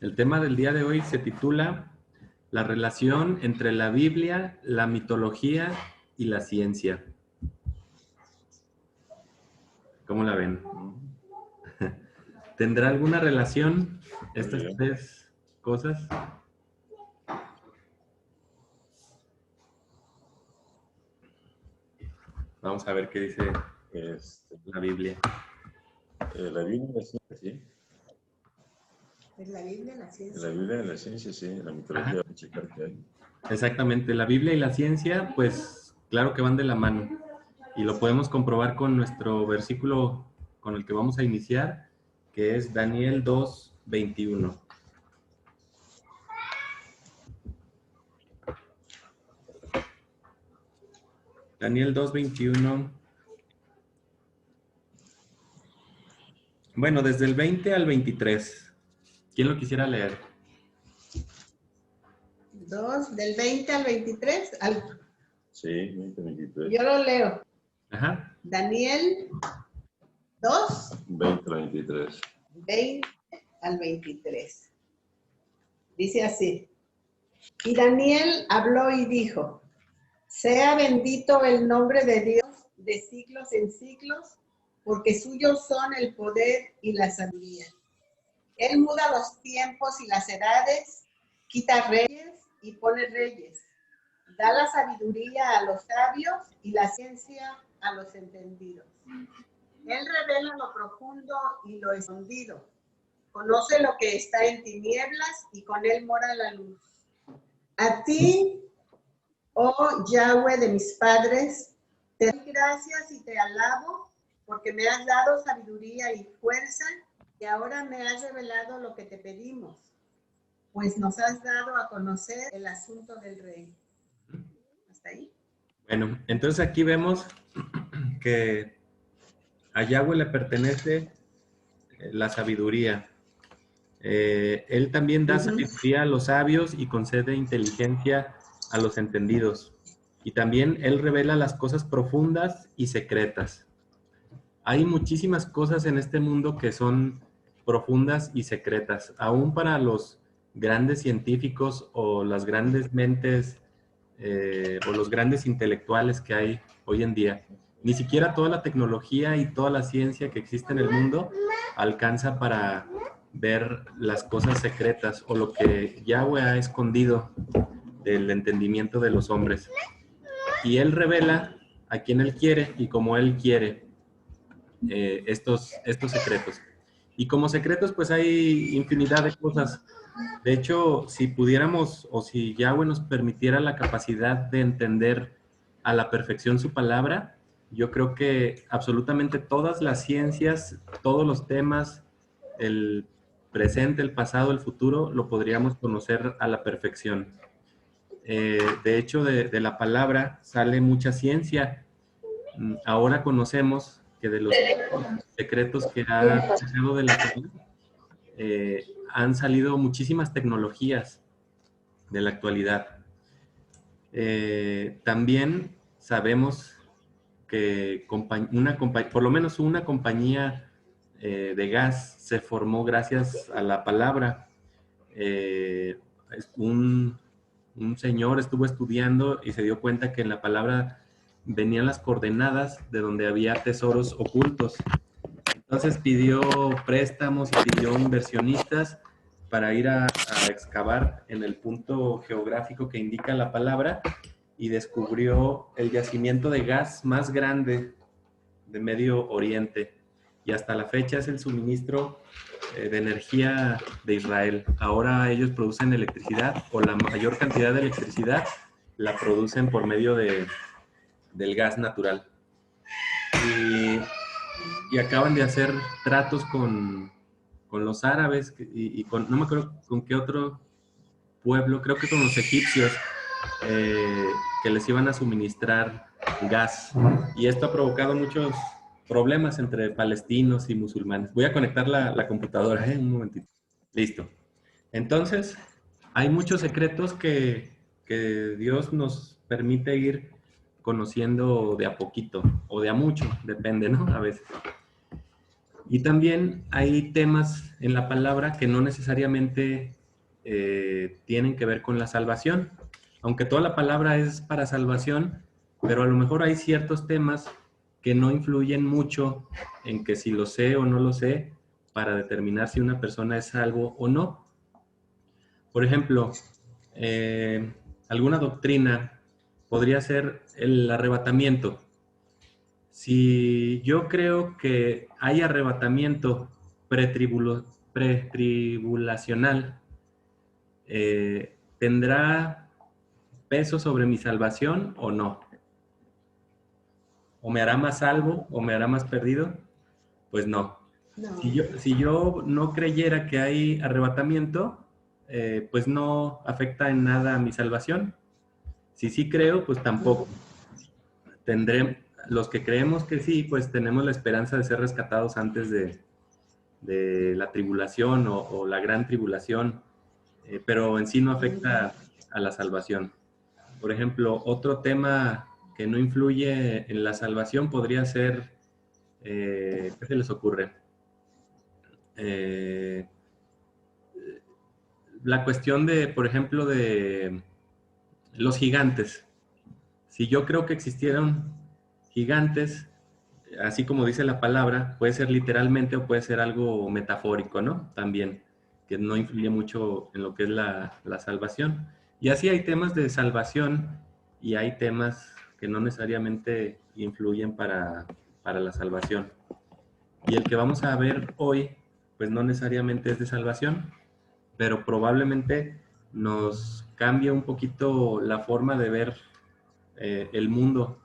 El tema del día de hoy se titula La relación entre la Biblia, la mitología y la ciencia. ¿Cómo la ven? ¿Tendrá alguna relación estas tres cosas? Vamos a ver qué dice la Biblia. La Biblia y la ciencia, sí. ¿Es la Biblia, la ciencia? La Biblia y la ciencia, sí. La mitología, vamos a checar qué hay. Exactamente. La Biblia y la ciencia, pues claro que van de la mano. Y lo podemos comprobar con nuestro versículo con el que vamos a iniciar, que es Daniel 2:21. Daniel 2:21. Bueno, desde el 20 al 23. ¿Quién lo quisiera leer? 2, del 20 al 23. Sí, 20, 23. Yo lo leo. Ajá. Daniel 2, 20 al 23. 20 al 23. Dice así. Y Daniel habló y dijo, sea bendito el nombre de Dios de siglos en siglos, porque suyos son el poder y la sabiduría. Él muda los tiempos y las edades, quita reyes y pone reyes. Da la sabiduría a los sabios y la ciencia a los entendidos. Él revela lo profundo y lo escondido. Conoce lo que está en tinieblas y con él mora la luz. A ti, oh Yahweh de mis padres, te doy gracias y te alabo, porque me has dado sabiduría y fuerza, y ahora me has revelado lo que te pedimos, pues nos has dado a conocer el asunto del rey. ¿Hasta ahí? Bueno, entonces aquí vemos que a Yahweh le pertenece la sabiduría. Él también da sabiduría a los sabios y concede inteligencia a los entendidos. Y también Él revela las cosas profundas y secretas. Hay muchísimas cosas en este mundo que son profundas y secretas, aún para los grandes científicos o las grandes mentes o los grandes intelectuales que hay hoy en día. Ni siquiera toda la tecnología y toda la ciencia que existe en el mundo alcanza para ver las cosas secretas o lo que Yahweh ha escondido del entendimiento de los hombres. Y Él revela a quien Él quiere y como Él quiere estos secretos. Y como secretos, pues hay infinidad de cosas. De hecho, si pudiéramos o si Yahweh nos permitiera la capacidad de entender a la perfección su palabra, yo creo que absolutamente todas las ciencias, todos los temas, el presente, el pasado, el futuro, lo podríamos conocer a la perfección. De hecho, de la palabra sale mucha ciencia. Ahora conocemos que de los secretos que ha sacado de la Torah, han salido muchísimas tecnologías de la actualidad. También sabemos que por lo menos una compañía de gas se formó gracias a la palabra. Un señor estuvo estudiando y se dio cuenta que en la palabra venían las coordenadas de donde había tesoros ocultos. Entonces pidió préstamos y pidió inversionistas para ir a excavar en el punto geográfico que indica la palabra y descubrió el yacimiento de gas más grande de Medio Oriente. Y hasta la fecha es el suministro de energía de Israel. Ahora ellos producen electricidad o la mayor cantidad de electricidad la producen por medio del gas natural. Y acaban de hacer tratos con los árabes y con, no me acuerdo con qué otro pueblo, creo que con los egipcios, que les iban a suministrar gas. Y esto ha provocado muchos problemas entre palestinos y musulmanes. Voy a conectar la computadora, un momentito. Listo. Entonces, hay muchos secretos que Dios nos permite ir conociendo de a poquito o de a mucho, depende, ¿no? A veces. Y también hay temas en la palabra que no necesariamente tienen que ver con la salvación. Aunque toda la palabra es para salvación, pero a lo mejor hay ciertos temas que no influyen mucho en que si lo sé o no lo sé para determinar si una persona es salvo o no. Por ejemplo, alguna doctrina podría ser el arrebatamiento. Si yo creo que hay arrebatamiento pretribulacional, ¿tendrá peso sobre mi salvación o no? ¿O me hará más salvo o me hará más perdido? Pues no. No. Si yo no creyera que hay arrebatamiento, pues no afecta en nada a mi salvación. Si sí creo, pues tampoco. Los que creemos que sí, pues tenemos la esperanza de ser rescatados antes de la tribulación o la gran tribulación, pero en sí no afecta a la salvación. Por ejemplo, otro tema que no influye en la salvación podría ser, ¿qué se les ocurre? La cuestión de, por ejemplo, de los gigantes. Si yo creo que existieron gigantes, así como dice la palabra, puede ser literalmente o puede ser algo metafórico, ¿no? También, que no influye mucho en lo que es la salvación. Y así hay temas de salvación y hay temas que no necesariamente influyen para la salvación. Y el que vamos a ver hoy, pues no necesariamente es de salvación, pero probablemente nos cambia un poquito la forma de ver el mundo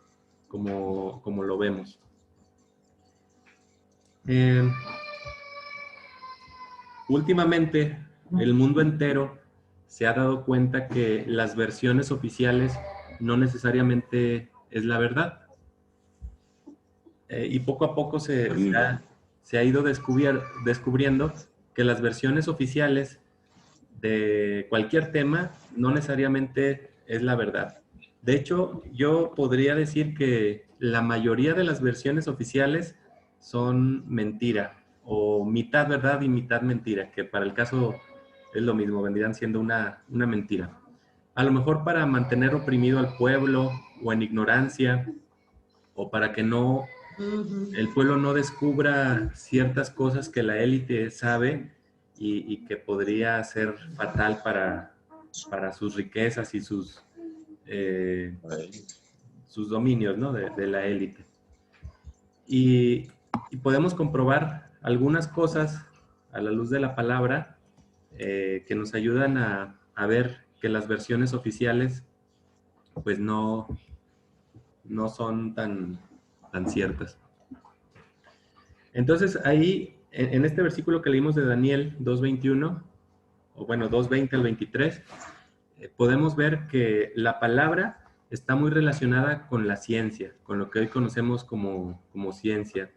como lo vemos. Últimamente, el mundo entero se ha dado cuenta que las versiones oficiales no necesariamente es la verdad. Y poco a poco se ha ido descubriendo que las versiones oficiales de cualquier tema no necesariamente es la verdad. De hecho, yo podría decir que la mayoría de las versiones oficiales son mentira, o mitad verdad y mitad mentira, que para el caso es lo mismo, vendrían siendo una mentira. A lo mejor para mantener oprimido al pueblo o en ignorancia, o para que no el pueblo no descubra ciertas cosas que la élite sabe y que podría ser fatal para sus riquezas y sus dominios, ¿no? de la élite. Y podemos comprobar algunas cosas a la luz de la palabra que nos ayudan a ver que las versiones oficiales pues no son tan ciertas. Entonces ahí, en este versículo que leímos de Daniel 2:21, o bueno, 2:20 al 23, podemos ver que la palabra está muy relacionada con la ciencia, con lo que hoy conocemos como ciencia.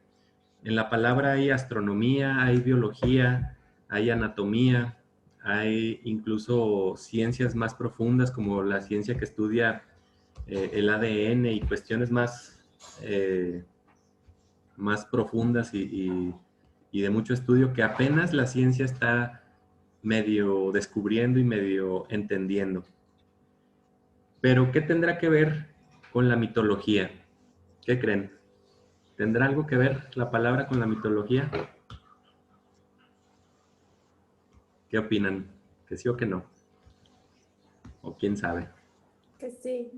En la palabra hay astronomía, hay biología, hay anatomía, hay incluso ciencias más profundas como la ciencia que estudia el ADN y cuestiones más profundas y de mucho estudio que apenas la ciencia está medio descubriendo y medio entendiendo. Pero, ¿qué tendrá que ver con la mitología? ¿Qué creen? ¿Tendrá algo que ver la palabra con la mitología? ¿Qué opinan? ¿Que sí o que no? ¿O quién sabe? Que sí.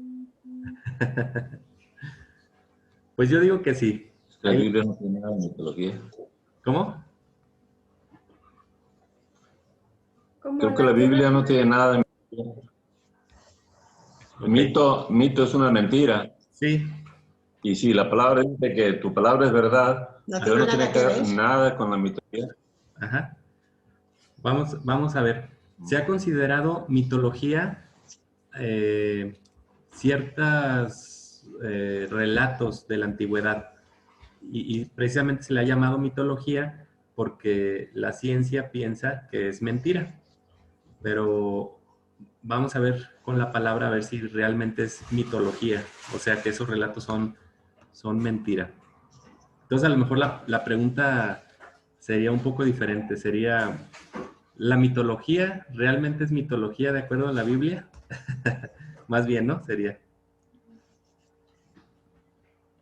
Pues yo digo que sí. La Biblia no tiene nada de mitología. ¿Cómo? Creo que la Biblia no tiene nada de mitología. Okay. Mito es una mentira. Sí. Y sí, la palabra dice que tu palabra es verdad, pero no tiene que ver nada con la mitología. Ajá. Vamos a ver. Se ha considerado mitología ciertos relatos de la antigüedad y precisamente se le ha llamado mitología porque la ciencia piensa que es mentira, pero vamos a ver con la palabra a ver si realmente es mitología, o sea que esos relatos son mentira. Entonces a lo mejor la pregunta sería un poco diferente. Sería la mitología, ¿realmente es mitología de acuerdo a la Biblia? Más bien, ¿no? Sería.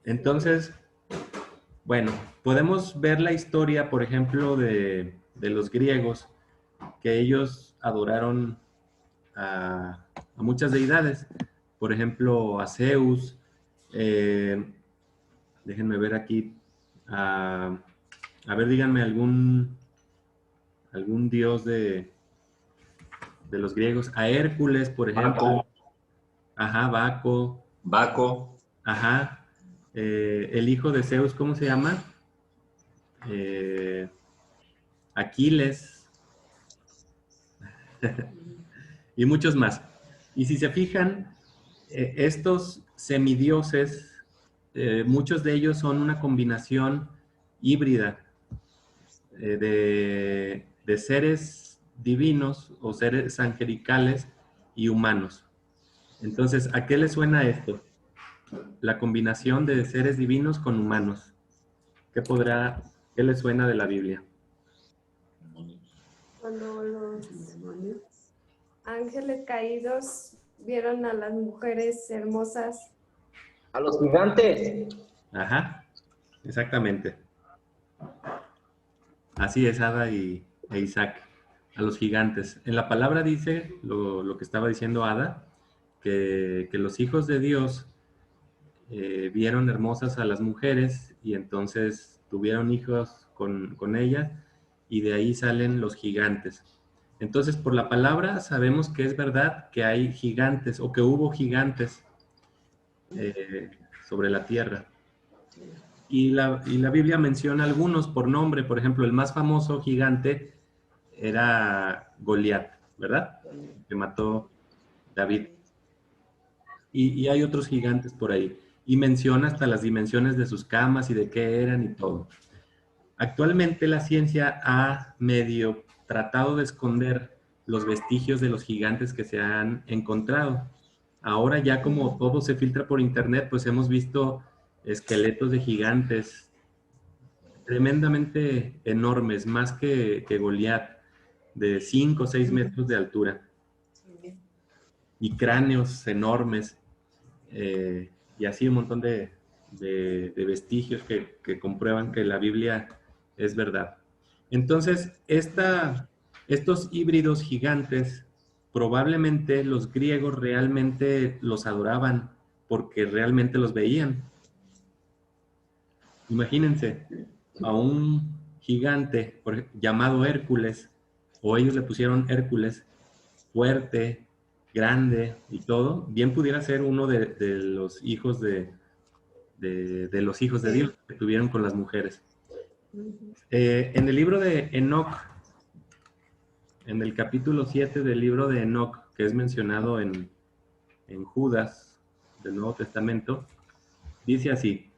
Entonces, bueno, podemos ver la historia, por ejemplo, de los griegos, que ellos adoraron a muchas deidades. Por ejemplo, a Zeus. Déjenme ver aquí. A ver, díganme algún dios de los griegos. A Hércules, por ejemplo. Baco. Ajá, Baco. Baco. Ajá. El hijo de Zeus, ¿cómo se llama? Aquiles. Y muchos más. Y si se fijan, estos semidioses, muchos de ellos son una combinación híbrida de seres divinos o seres angelicales y humanos. Entonces, ¿a qué le suena esto? La combinación de seres divinos con humanos. ¿Qué le suena de la Biblia? Cuando los ángeles caídos vieron a las mujeres hermosas. A los gigantes. Ajá, exactamente. Así es, Ada e Isaac, a los gigantes. En la palabra dice lo que estaba diciendo Ada, que los hijos de Dios vieron hermosas a las mujeres y entonces tuvieron hijos con ellas y de ahí salen los gigantes. Entonces, por la palabra sabemos que es verdad que hay gigantes o que hubo gigantes sobre la tierra. Y la Biblia menciona algunos por nombre. Por ejemplo, el más famoso gigante era Goliat, ¿verdad? Que mató David. Y hay otros gigantes por ahí. Y menciona hasta las dimensiones de sus camas y de qué eran y todo. Actualmente la ciencia ha medio tratado de esconder los vestigios de los gigantes que se han encontrado. Ahora ya como todo se filtra por internet, pues hemos visto esqueletos de gigantes tremendamente enormes, más que Goliat, de 5 o 6 metros de altura. Y cráneos enormes, y así un montón de vestigios que comprueban que la Biblia es verdad. Entonces, estos híbridos gigantes, probablemente los griegos realmente los adoraban porque realmente los veían. Imagínense a un gigante llamado Hércules, o ellos le pusieron Hércules, fuerte, grande y todo, bien pudiera ser uno de los hijos de los hijos de Dios que tuvieron con las mujeres. En el libro de Enoc, en el capítulo 7 del libro de Enoc, que es mencionado en Judas del Nuevo Testamento, dice así: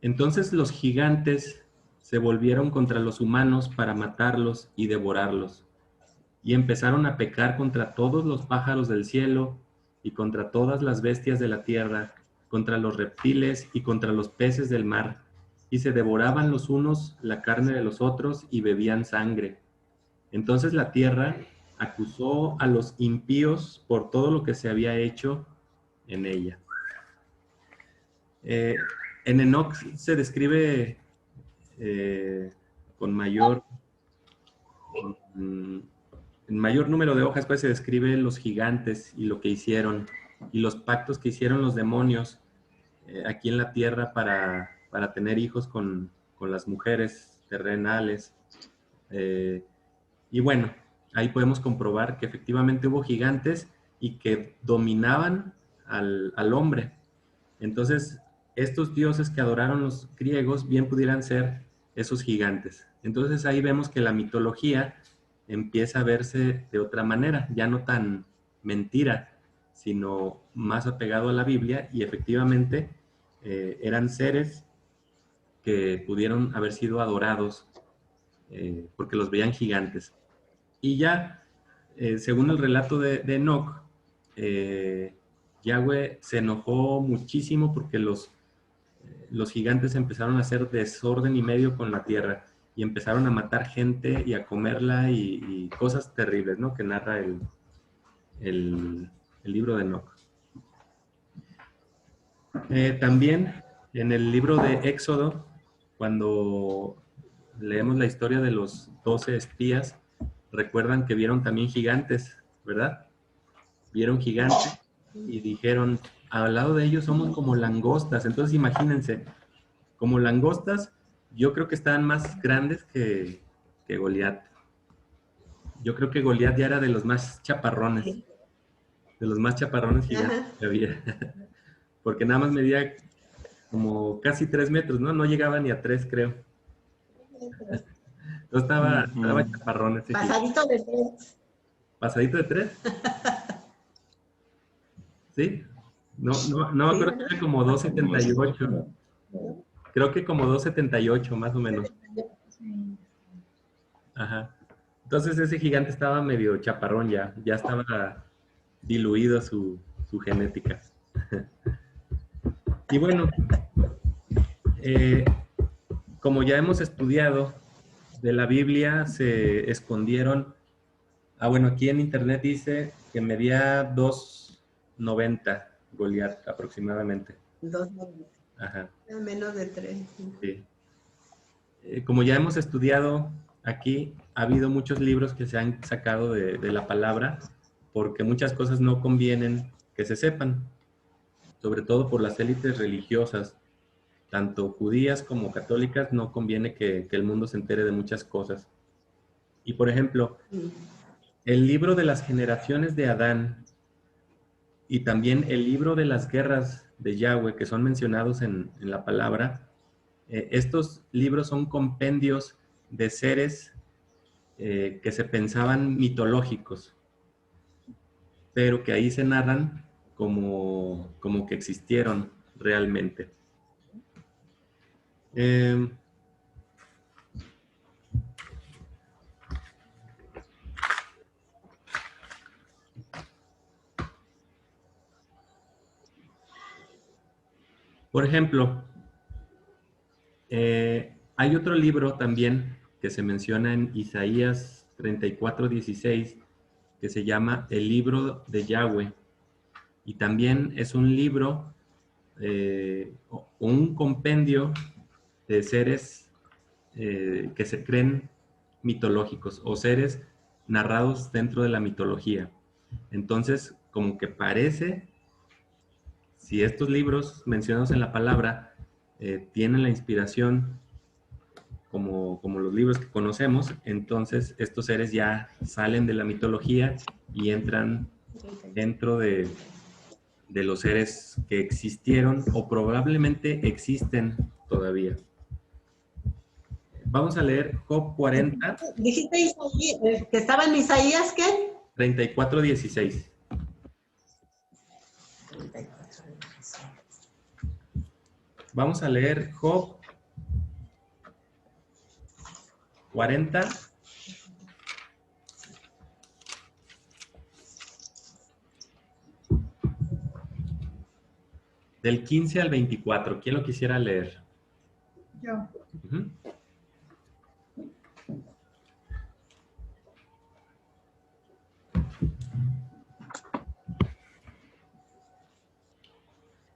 entonces los gigantes se volvieron contra los humanos para matarlos y devorarlos, y empezaron a pecar contra todos los pájaros del cielo y contra todas las bestias de la tierra, contra los reptiles y contra los peces del mar, y se devoraban los unos la carne de los otros y bebían sangre. Entonces la tierra acusó a los impíos por todo lo que se había hecho en ella. En Enoc se describe con mayor número de hojas, pues se describe los gigantes y lo que hicieron y los pactos que hicieron los demonios aquí en la tierra para tener hijos con las mujeres terrenales. Y bueno, ahí podemos comprobar que efectivamente hubo gigantes y que dominaban al hombre. Entonces, estos dioses que adoraron los griegos bien pudieran ser esos gigantes. Entonces ahí vemos que la mitología empieza a verse de otra manera, ya no tan mentira, sino más apegado a la Biblia, y efectivamente eran seres que pudieron haber sido adorados porque los veían gigantes. Y ya, según el relato de Enoc, Yahweh se enojó muchísimo porque los gigantes empezaron a hacer desorden y medio con la tierra. y empezaron a matar gente y a comerla y cosas terribles, ¿no? Que narra el libro de Enoc. También en el libro de Éxodo, cuando leemos la historia de los 12 espías, recuerdan que vieron también gigantes, ¿verdad? Vieron gigantes y dijeron, al lado de ellos somos como langostas. Entonces imagínense, como langostas, yo creo que estaban más grandes que Goliat. Yo creo que Goliat ya era de los más chaparrones, de los más chaparrones gigantes que había. Porque nada más medía como casi 3 metros, ¿no? No llegaba ni a 3, creo. Entonces estaba chaparrón ese gigante. Pasadito de 3. ¿Pasadito de 3? ¿Sí? No me acuerdo que era como 2.78. Creo que como 2.78 más o menos. Ajá. Entonces ese gigante estaba medio chaparrón ya estaba diluido su genética. Y bueno, como ya hemos estudiado, de la Biblia se escondieron, bueno, aquí en internet dice que medía 2.90 Goliat aproximadamente. 2.90. Ajá. Menos de 3. Sí. Como ya hemos estudiado aquí, ha habido muchos libros que se han sacado de la palabra porque muchas cosas no convienen que se sepan, sobre todo por las élites religiosas, tanto judías como católicas, no conviene que el mundo se entere de muchas cosas. Y por ejemplo, el libro de las generaciones de Adán y también el libro de las guerras de Yahweh, que son mencionados en la palabra, estos libros son compendios de seres que se pensaban mitológicos, pero que ahí se narran como que existieron realmente. Por ejemplo, hay otro libro también que se menciona en Isaías 34:16 que se llama El libro de Yahweh. Y también es un libro, un compendio de seres que se creen mitológicos o seres narrados dentro de la mitología. Entonces, como que parece, si estos libros mencionados en la palabra tienen la inspiración como los libros que conocemos, entonces estos seres ya salen de la mitología y entran dentro de los seres que existieron o probablemente existen todavía. Vamos a leer Job 40. ¿Dijiste Isaías, que estaba en Isaías qué? 34:16. Vamos a leer Job 40. Del 15 al 24. ¿Quién lo quisiera leer? Yo.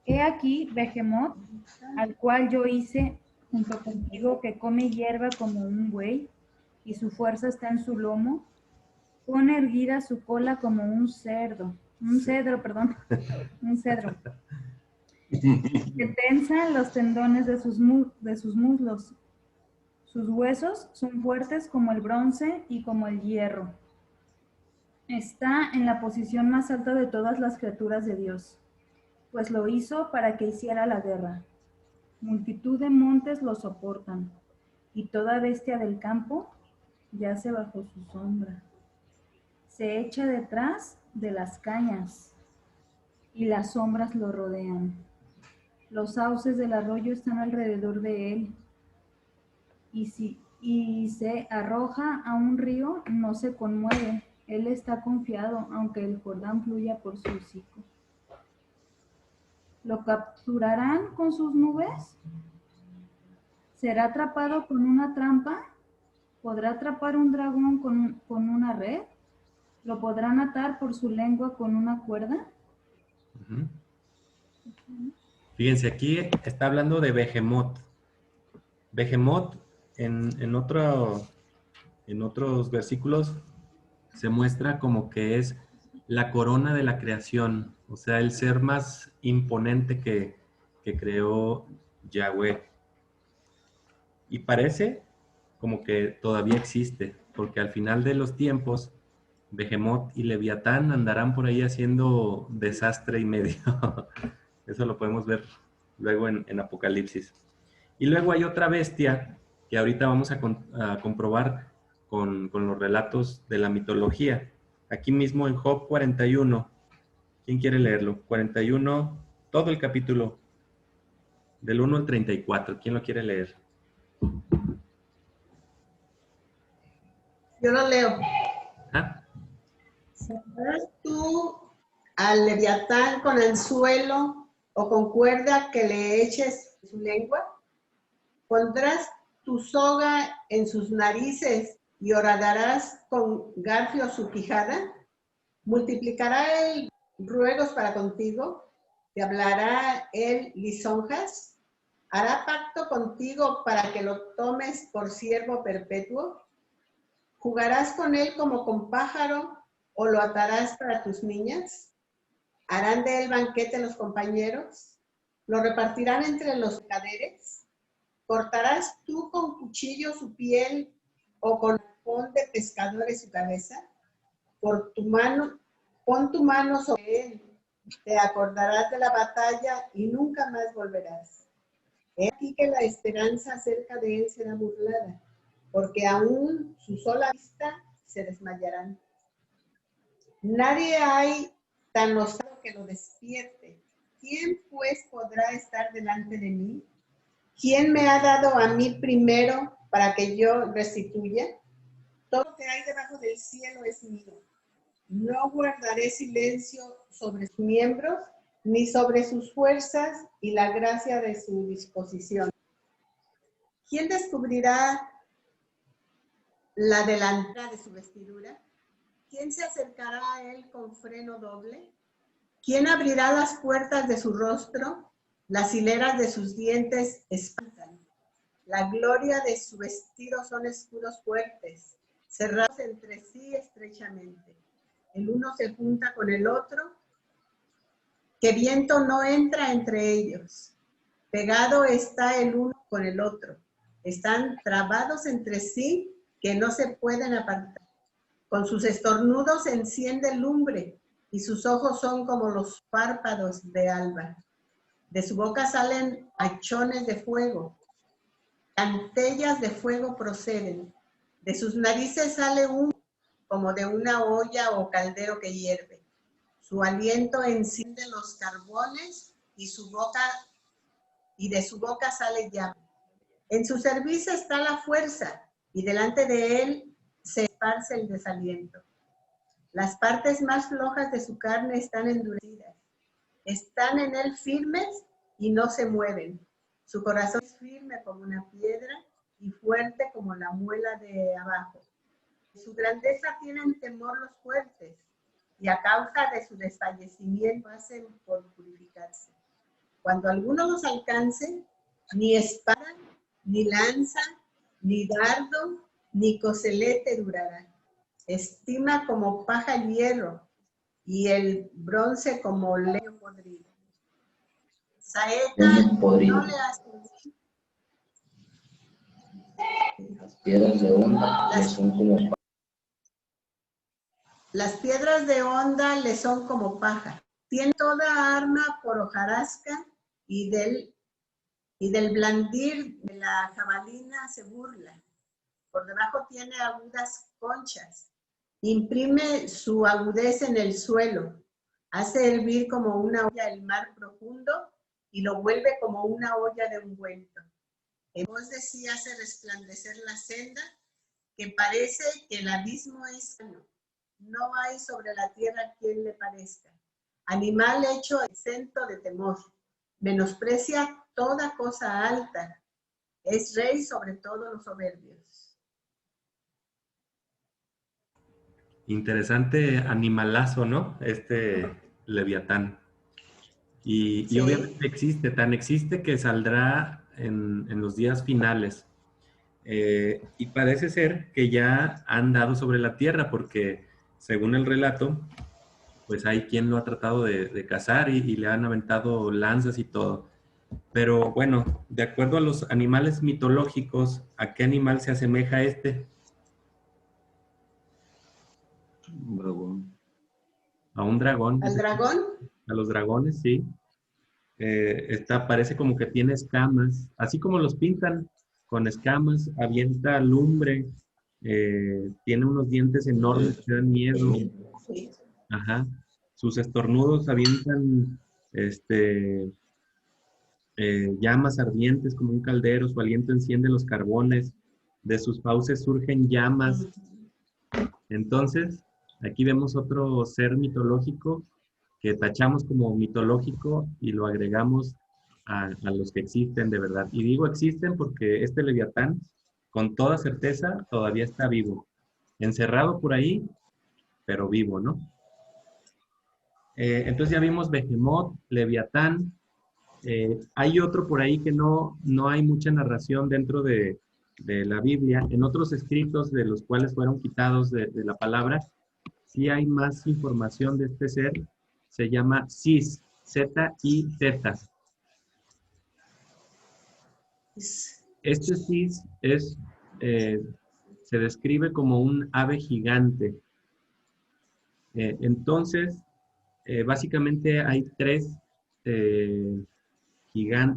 He aquí Behemoth, al cual yo hice junto contigo, que come hierba como un buey, y su fuerza está en su lomo, pone erguida su cola como un cedro, un cedro, que tensa los tendones de sus muslos. Sus huesos son fuertes como el bronce y como el hierro. Está en la posición más alta de todas las criaturas de Dios, pues lo hizo para que hiciera la guerra. Multitud de montes lo soportan, y toda bestia del campo yace bajo su sombra. Se echa detrás de las cañas, y las sombras lo rodean. Los sauces del arroyo están alrededor de él, y si se arroja a un río, no se conmueve. Él está confiado, aunque el Jordán fluya por su hocico. ¿Lo capturarán con sus nubes? ¿Será atrapado con una trampa? ¿Podrá atrapar un dragón con una red? ¿Lo podrán atar por su lengua con una cuerda? Ujú. Fíjense, aquí está hablando de Behemoth. Behemoth en otros versículos se muestra como que es la corona de la creación, o sea, el ser más imponente que creó Yahweh. Y parece como que todavía existe, porque al final de los tiempos, Behemoth y Leviatán andarán por ahí haciendo desastre y medio. Eso lo podemos ver luego en Apocalipsis. Y luego hay otra bestia que ahorita vamos a comprobar con los relatos de la mitología. Aquí mismo en Job 41, ¿quién quiere leerlo? 41, todo el capítulo, del 1 al 34, ¿quién lo quiere leer? Yo lo leo. ¿Ah? ¿Sabrás tú al Leviatán con anzuelo o con cuerda que le eches su lengua? ¿Pondrás tu soga en sus narices y horadarás con garfio su quijada? ¿Multiplicará él ruegos para contigo? ¿Te hablará él lisonjas? ¿Hará pacto contigo para que lo tomes por siervo perpetuo? ¿Jugarás con él como con pájaro o lo atarás para tus niñas? ¿Harán de él banquete los compañeros? ¿Lo repartirán entre los mercaderes? ¿Cortarás tú con cuchillo su piel o con arpón de pescadores su cabeza? Pon tu mano sobre él, te acordarás de la batalla y nunca más volverás. He aquí que la esperanza acerca de él será burlada, porque aún su sola vista se desmayarán. Nadie hay tan osado que lo despierte. ¿Quién pues podrá estar delante de mí? ¿Quién me ha dado a mí primero para que yo restituya? Todo lo que hay debajo del cielo es mío. No guardaré silencio sobre sus miembros, ni sobre sus fuerzas y la gracia de su disposición. ¿Quién descubrirá la delantera de su vestidura? ¿Quién se acercará a él con freno doble? ¿Quién abrirá las puertas de su rostro? Las hileras de sus dientes espantan. La gloria de su vestido son escudos fuertes, cerrados entre sí estrechamente. El uno se junta con el otro, que viento no entra entre ellos. Pegado está el uno con el otro. Están trabados entre sí, que no se pueden apartar. Con sus estornudos enciende lumbre, y sus ojos son como los párpados de alba. De su boca salen hachones de fuego, cantellas de fuego proceden. De sus narices sale humo como de una olla o caldero que hierve. Su aliento enciende los carbones y de su boca sale llama. En su cerviz está la fuerza y delante de él se esparce el desaliento. Las partes más flojas de su carne están endurecidas. Están en él firmes y no se mueven. Su corazón es firme como una piedra y fuerte como la muela de abajo. De su grandeza tienen temor los fuertes, y a causa de su desfallecimiento hacen por purificarse. Cuando alguno los alcance, ni espada, ni lanza, ni dardo, ni coselete durará. Estima como paja el hierro, y el bronce como leño podrido. Saeta no le hace bien. Las piedras de onda le son como paja. Las piedras de onda le son como paja. Tiene toda arma por hojarasca y del blandir de la jabalina se burla. Por debajo tiene agudas conchas. Imprime su agudez en el suelo. Hace hervir como una olla el mar profundo y lo vuelve como una olla de ungüento. En voz de sí hace resplandecer la senda, que parece que el abismo es sano. No hay sobre la tierra quien le parezca. Animal hecho exento de temor. Menosprecia toda cosa alta. Es rey sobre todos los soberbios. Interesante animalazo, ¿no? Este Leviatán. Y Sí. obviamente existe, tan existe que saldrá en los días finales. Y parece ser que ya han dado sobre la tierra, porque según el relato, pues hay quien lo ha tratado de cazar y le han aventado lanzas y todo. Pero bueno, de acuerdo a los animales mitológicos, ¿a qué animal se asemeja este? Dragón. A un dragón. ¿Al dragón? A los dragones, sí. Parece como que tiene escamas, así como los pintan, con escamas, avienta lumbre, tiene unos dientes enormes que dan miedo. Sí. Ajá. Sus estornudos avientan llamas ardientes como un caldero, su aliento enciende los carbones, de sus fauces surgen llamas. Entonces, aquí vemos otro ser mitológico que tachamos como mitológico y lo agregamos a los que existen de verdad. Y digo existen porque este Leviatán, con toda certeza, todavía está vivo. Encerrado por ahí, pero vivo, ¿no? Entonces ya vimos Behemoth, Leviatán. Hay otro por ahí que no hay mucha narración dentro de la Biblia. En otros escritos de los cuales fueron quitados de la palabra, sí hay más información de este ser. Se llama Sis, Z-I-Z. Este Sis se describe como un ave gigante. Entonces, básicamente hay tres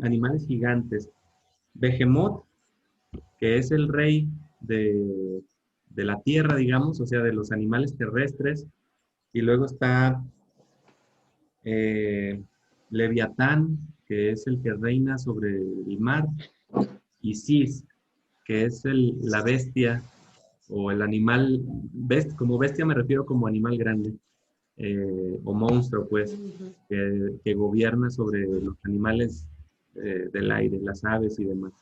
animales gigantes. Behemoth, que es el rey de la tierra, digamos, o sea, de los animales terrestres. Y luego está Leviatán, que es el que reina sobre el mar. Y Sis, que es la bestia o el animal, como bestia me refiero como animal grande, o monstruo, pues, que gobierna sobre los animales del aire, las aves y demás.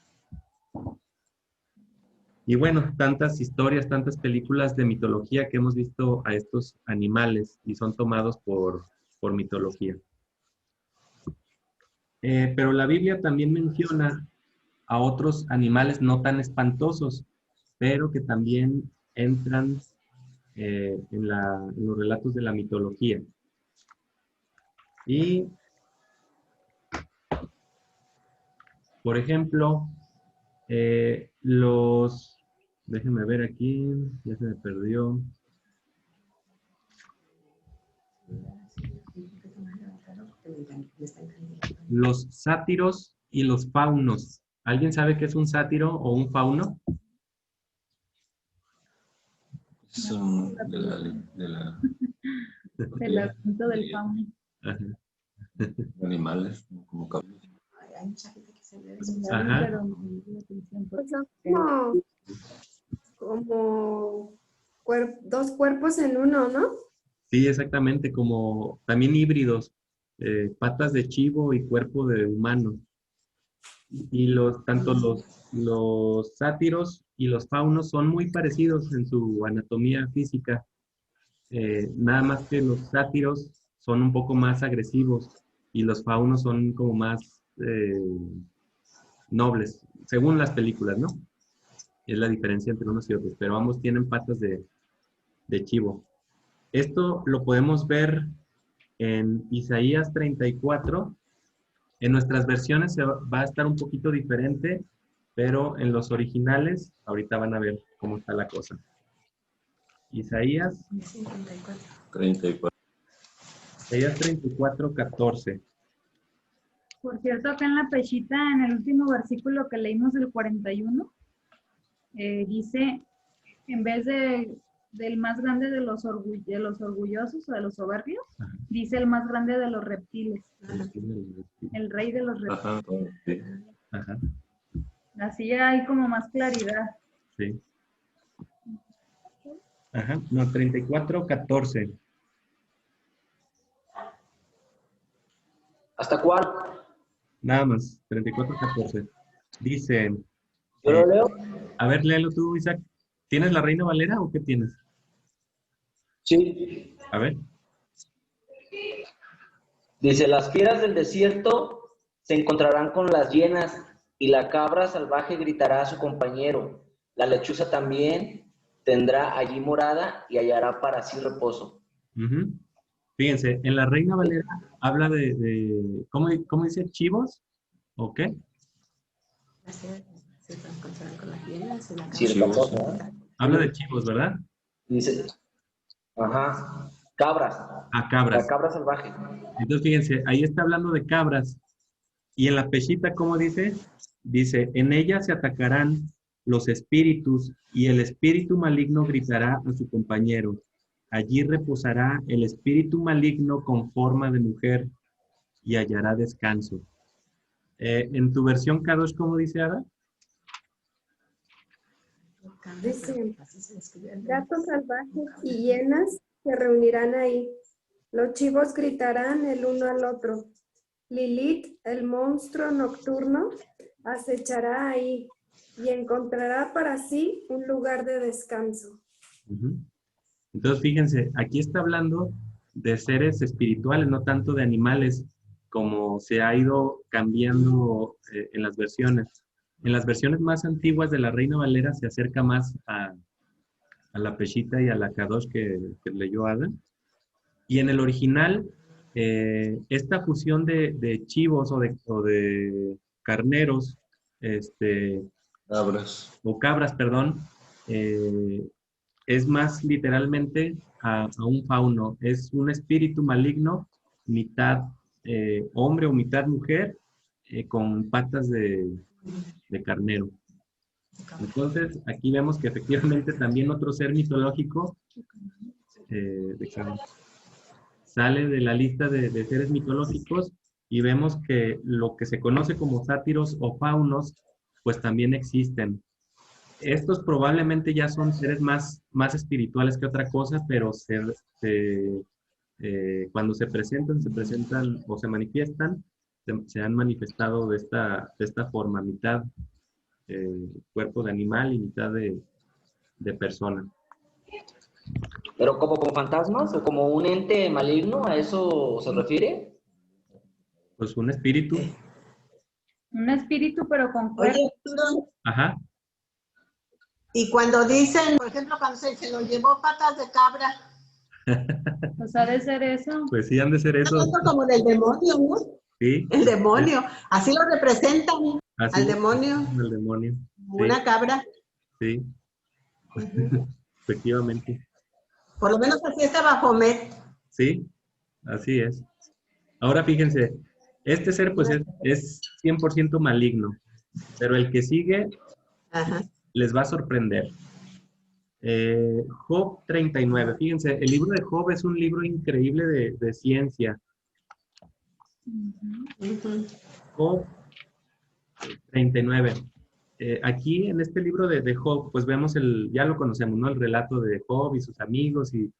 Y bueno, tantas historias, tantas películas de mitología que hemos visto a estos animales y son tomados por mitología. Pero la Biblia también menciona a otros animales no tan espantosos, pero que también entran en los relatos de la mitología. Y, por ejemplo, déjenme ver aquí, ya se me perdió. Los sátiros y los faunos. ¿Alguien sabe qué es un sátiro o un fauno? Son El asunto del fauno. animales, como caballos. Ajá. Como dos cuerpos en uno, ¿no? Sí, exactamente, como también híbridos, patas de chivo y cuerpo de humano. Y tanto los sátiros y los faunos son muy parecidos en su anatomía física. Nada más que los sátiros son un poco más agresivos y los faunos son como más nobles, según las películas, ¿no? Es la diferencia entre unos y otros, pero ambos tienen patas de chivo. Esto lo podemos ver en Isaías 34. En nuestras versiones va a estar un poquito diferente, pero en los originales, ahorita van a ver cómo está la cosa. Isaías 34. Isaías 34, 14. Por cierto, acá en la pechita, en el último versículo que leímos del 41, dice, en vez del más grande de los orgullosos o de los soberbios, ajá, dice el más grande de los reptiles. El rey de los reptiles. Ajá, sí. Ajá. Así hay como más claridad. Sí. Ajá, no, 34, 14. ¿Hasta cuál? Nada más, 34, 14. Dice... ¿Yo lo leo? A ver, léelo tú, Isaac. ¿Tienes la Reina Valera o qué tienes? Sí. A ver. Dice, las fieras del desierto se encontrarán con las hienas y la cabra salvaje gritará a su compañero. La lechuza también tendrá allí morada y hallará para sí reposo. Ujú. Fíjense, en la Reina Valera habla ¿cómo dice? ¿Chivos? ¿O qué? Se encontrarán con las hienas y la Sí, cabra. Chivos. Habla de chivos, ¿verdad? Dice, ajá, cabras, A la cabras. cabra salvaje. Entonces, fíjense, ahí está hablando de cabras. Y en la peshita, ¿cómo dice? Dice, en ella se atacarán los espíritus y el espíritu maligno gritará a su compañero. Allí reposará el espíritu maligno con forma de mujer y hallará descanso. En tu versión Kadosh, ¿cómo dice Ada? Dice, gatos salvajes y hienas se reunirán ahí. Los chivos gritarán el uno al otro. Lilith, el monstruo nocturno, acechará ahí y encontrará para sí un lugar de descanso. Ujú. Entonces, fíjense, aquí está hablando de seres espirituales, no tanto de animales, como se ha ido cambiando en las versiones. En las versiones más antiguas de la Reina Valera se acerca más a la Peshita y a la Kadosh que leyó Ada. Y en el original, esta fusión de chivos o de carneros, Cabras. o cabras, perdón, eh, es más literalmente a un fauno. Es un espíritu maligno, mitad hombre o mitad mujer, con patas de carnero. Entonces, aquí vemos que efectivamente también otro ser mitológico sale de la lista de seres mitológicos y vemos que lo que se conoce como sátiros o faunos, pues también existen. Estos probablemente ya son seres más espirituales que otra cosa, pero cuando se presentan o se manifiestan, se han manifestado de esta forma, mitad cuerpo de animal y mitad de persona. Pero como fantasmas o como un ente maligno, ¿a eso se refiere? Pues un espíritu. Un espíritu, pero con cuerpo. Oye, Arturo, Ajá. y cuando dicen, por ejemplo, cuando se lo llevó patas de cabra, Pues ha de ser eso. Pues sí, han de ser está esos. hablando como del demonio, ¿no? Sí. El demonio, así lo representan Así al demonio, el demonio. Sí, una cabra. sí, efectivamente. Por lo menos así está Baphomet. Sí, así es. Ahora fíjense, este ser pues es 100% maligno, pero el que sigue Ajá. les va a sorprender. Job 39. Fíjense, el libro de Job es un libro increíble de ciencia. Job 39. Aquí en este libro de Job, pues vemos ya lo conocemos, ¿no? El relato de Job y sus amigos y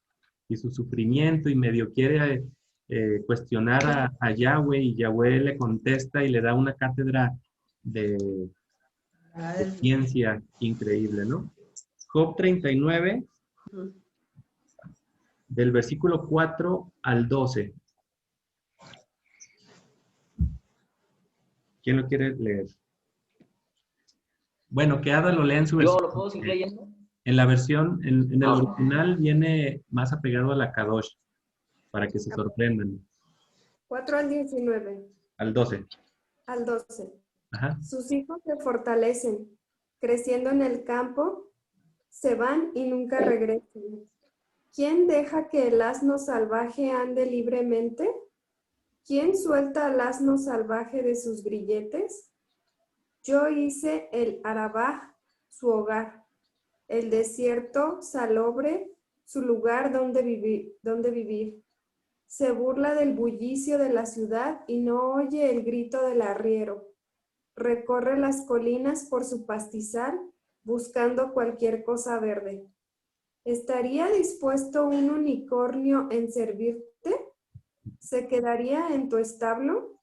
su sufrimiento y medio quiere cuestionar a Yahweh y Yahweh le contesta y le da una cátedra de ciencia increíble, ¿no? Job 39, del versículo 4 al 12. ¿Quién lo quiere leer? Bueno, que Ada lo lea en su ¿Yo versión. lo puedo seguir leyendo? En la versión, en el original viene más apegado a la Kadosh, para que se sorprendan. 4 al 19. Al 12. Al 12. Ajá. Sus hijos se fortalecen, creciendo en el campo, se van y nunca regresan. ¿Quién deja que el asno salvaje ande libremente? ¿Quién suelta al asno salvaje de sus grilletes? Yo hice el Arabá su hogar, el desierto salobre su lugar donde vivir. Se burla del bullicio de la ciudad y no oye el grito del arriero. Recorre las colinas por su pastizal, buscando cualquier cosa verde. ¿Estaría dispuesto un unicornio en servirte? ¿Se quedaría en tu establo?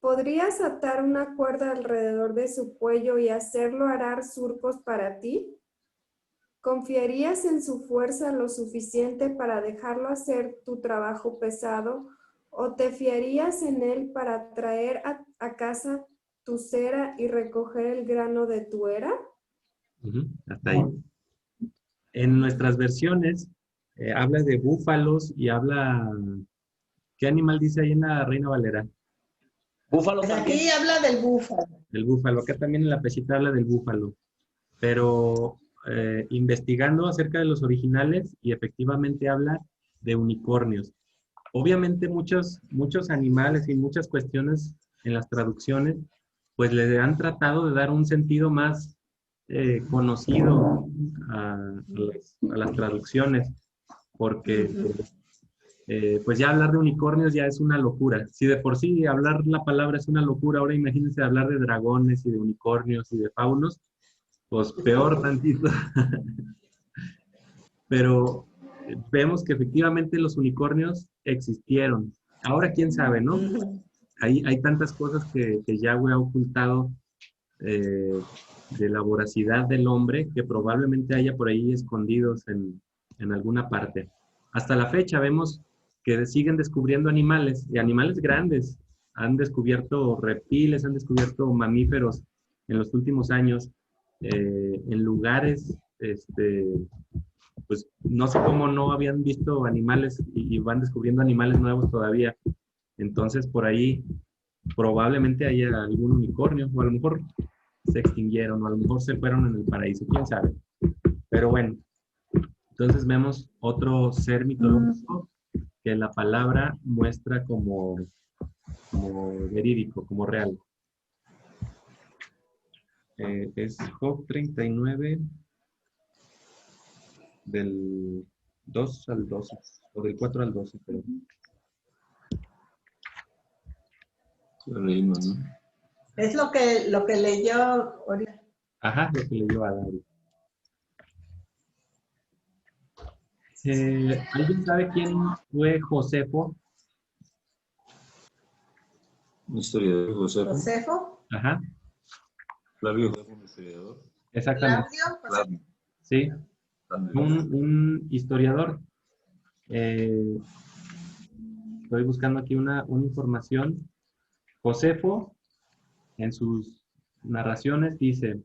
¿Podrías atar una cuerda alrededor de su cuello y hacerlo arar surcos para ti? ¿Confiarías en su fuerza lo suficiente para dejarlo hacer tu trabajo pesado? ¿O te fiarías en él para traer a casa tu cera y recoger el grano de tu era? Hasta ahí. En nuestras versiones habla de búfalos y habla... ¿Qué animal dice ahí en la Reina Valera? Búfalo Pues también. aquí habla del búfalo. Del búfalo. Acá también en la pesita habla del búfalo. Pero investigando acerca de los originales y efectivamente habla de unicornios. Obviamente muchos animales y muchas cuestiones en las traducciones pues le han tratado de dar un sentido más conocido a las traducciones, porque pues ya hablar de unicornios ya es una locura. Si de por sí hablar la palabra es una locura, ahora imagínense hablar de dragones y de unicornios y de faunos, pues peor tantito. Pero vemos que efectivamente los unicornios existieron. Ahora quién sabe, ¿no? Hay tantas cosas que Yahweh ha ocultado de la voracidad del hombre que probablemente haya por ahí escondidos en alguna parte. Hasta la fecha vemos que siguen descubriendo animales, y animales grandes. Han descubierto reptiles, han descubierto mamíferos en los últimos años, en lugares, pues no sé cómo no habían visto animales y van descubriendo animales nuevos todavía. Entonces por ahí probablemente haya algún unicornio, o a lo mejor se extinguieron, o a lo mejor se fueron en el paraíso, quién sabe. Pero bueno, entonces vemos otro ser mitológico que la palabra muestra como verídico, como real. Es Job 39, del 2 al 12, o del 4 al 12, perdón. Lo leímos, ¿no? Es lo que leyó ahorita. Ajá, lo que leyó Adán. ¿Alguien sabe quién fue Josefo? Un historiador, Josefo. ¿Josefo? Ajá, Flavio Josefo, un historiador. exactamente. ¿Claudio? Sí, un historiador. Estoy buscando aquí una información. Josefo, en sus narraciones, dice,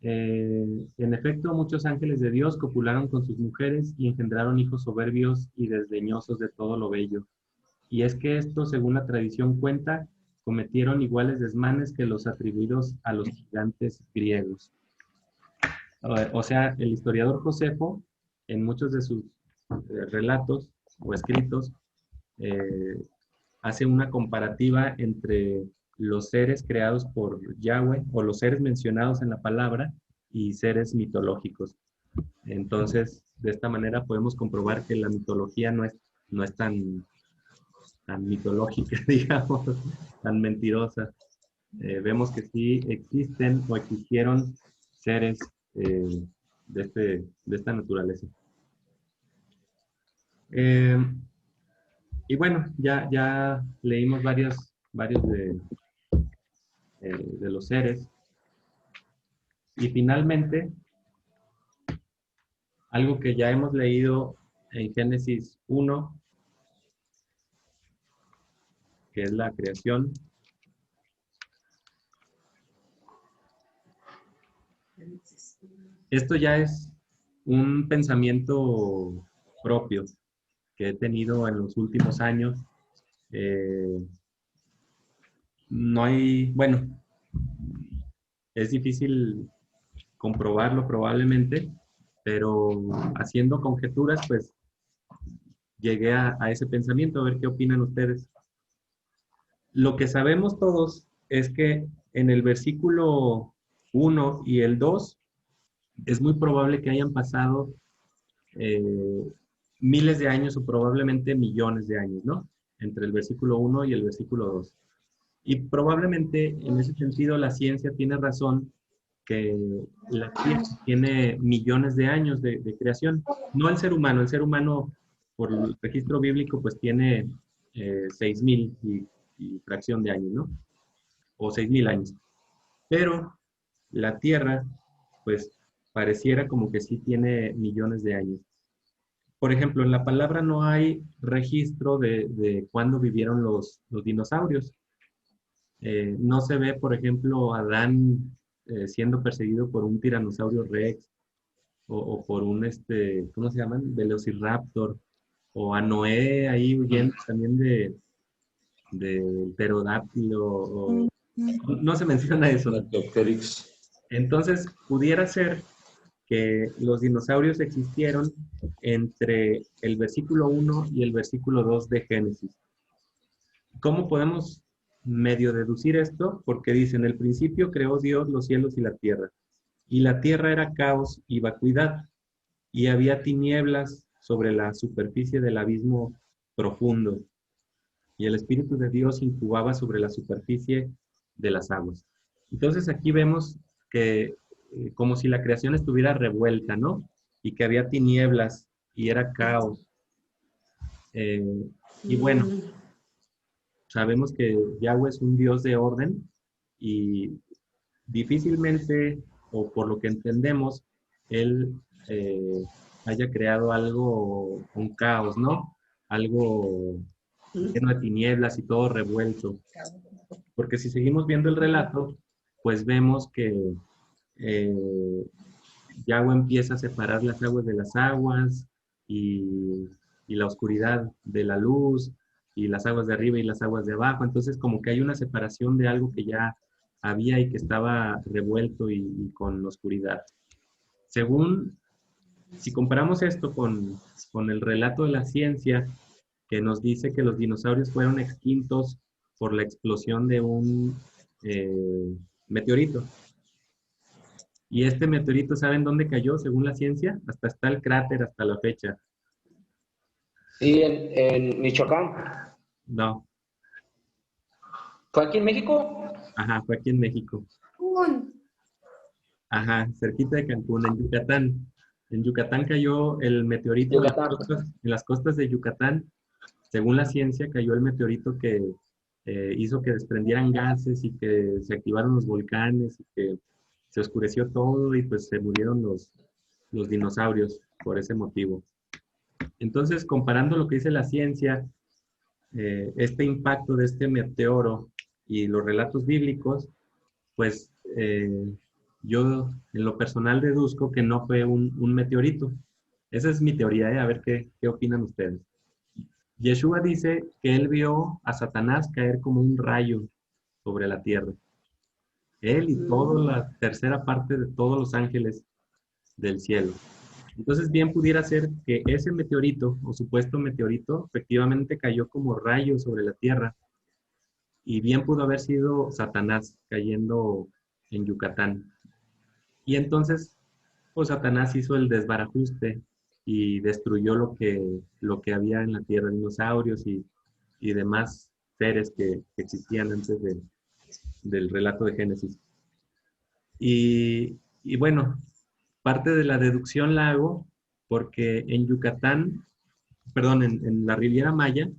en efecto, muchos ángeles de Dios copularon con sus mujeres y engendraron hijos soberbios y desdeñosos de todo lo bello. Y es que estos, según la tradición cuenta, cometieron iguales desmanes que los atribuidos a los gigantes griegos. O sea, el historiador Josefo, en muchos de sus relatos o escritos, hace una comparativa entre los seres creados por Yahweh o los seres mencionados en la palabra y seres mitológicos. Entonces, de esta manera podemos comprobar que la mitología no es tan mitológica, digamos, tan mentirosa. Vemos que sí existen o existieron seres de esta naturaleza. Y bueno, ya leímos varios de los seres. Y finalmente, algo que ya hemos leído en Génesis 1, que es la creación. Esto ya es un pensamiento propio que he tenido en los últimos años. No hay, bueno, es difícil comprobarlo probablemente, pero haciendo conjeturas, pues llegué a ese pensamiento, a ver qué opinan ustedes. Lo que sabemos todos es que en el versículo 1 y el 2 es muy probable que hayan pasado miles de años o probablemente millones de años, ¿no? Entre el versículo 1 y el versículo 2. Y probablemente en ese sentido la ciencia tiene razón que la Tierra tiene millones de años de creación. No el ser humano por el registro bíblico pues tiene 6,000 y fracción de años, ¿no? O 6,000 años. Pero la Tierra pues pareciera como que sí tiene millones de años. Por ejemplo, en la palabra no hay registro de cuándo vivieron los dinosaurios. No se ve, por ejemplo, a Adán siendo perseguido por un tiranosaurio rex o por un, ¿cómo se llaman? Velociraptor, o a Noé ahí huyendo también del pterodáctilo, no se menciona eso. Entonces, pudiera ser que los dinosaurios existieron entre el versículo 1 y el versículo 2 de Génesis. ¿Cómo podemos medio deducir esto? Porque dice, en el principio creó Dios los cielos y la tierra. Y la tierra era caos y vacuidad, y había tinieblas sobre la superficie del abismo profundo. Y el Espíritu de Dios incubaba sobre la superficie de las aguas. Entonces aquí vemos que como si la creación estuviera revuelta, ¿no? Y que había tinieblas y era caos. Y bueno, sabemos que Yahweh es un Dios de orden y difícilmente, o por lo que entendemos, Él haya creado algo, un caos, ¿no? Algo lleno de tinieblas y todo revuelto. Porque si seguimos viendo el relato, pues vemos que Yahweh empieza a separar las aguas de las aguas y la oscuridad de la luz y las aguas de arriba y las aguas de abajo. Entonces como que hay una separación de algo que ya había y que estaba revuelto y con oscuridad. Según, si comparamos esto con el relato de la ciencia, que nos dice que los dinosaurios fueron extintos por la explosión de un meteorito. Y este meteorito, ¿saben dónde cayó según la ciencia? Hasta está el cráter hasta la fecha. Sí, en Michoacán. No. ¿Fue aquí en México? Ajá, fue aquí en México. Ajá, cerquita de Cancún, en Yucatán. En Yucatán cayó el meteorito en las costas de Yucatán. Según la ciencia, cayó el meteorito que hizo que desprendieran gases y que se activaron los volcanes y que se oscureció todo y pues se murieron los dinosaurios por ese motivo. Entonces, comparando lo que dice la ciencia, este impacto de este meteoro y los relatos bíblicos, pues yo en lo personal deduzco que no fue un meteorito. Esa es mi teoría, a ver qué opinan ustedes. Yeshua dice que él vio a Satanás caer como un rayo sobre la tierra. Él y toda la tercera parte de todos los ángeles del cielo. Entonces bien pudiera ser que ese meteorito o supuesto meteorito efectivamente cayó como rayo sobre la tierra y bien pudo haber sido Satanás cayendo en Yucatán. Y entonces pues Satanás hizo el desbarajuste y destruyó lo que había en la tierra, dinosaurios y demás seres que existían antes del relato de Génesis. Y bueno, parte de la deducción la hago porque en Yucatán, perdón, en la Riviera Maya,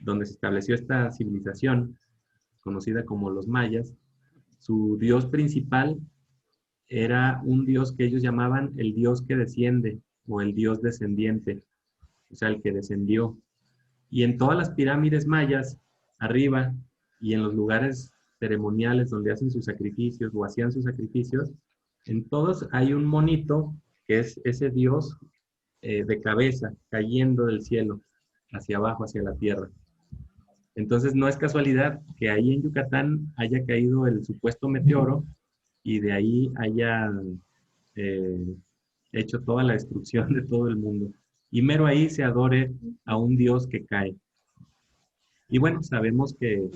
donde se estableció esta civilización, conocida como los mayas, su dios principal era un dios que ellos llamaban el dios que desciende o el dios descendiente, o sea, el que descendió. Y en todas las pirámides mayas, arriba y en los lugares ceremoniales donde hacen sus sacrificios o hacían sus sacrificios, en todos hay un monito que es ese dios de cabeza cayendo del cielo hacia abajo, hacia la tierra. Entonces no es casualidad que ahí en Yucatán haya caído el supuesto meteoro y de ahí haya hecho toda la destrucción de todo el mundo. Y mero ahí se adore a un dios que cae. Y bueno, sabemos que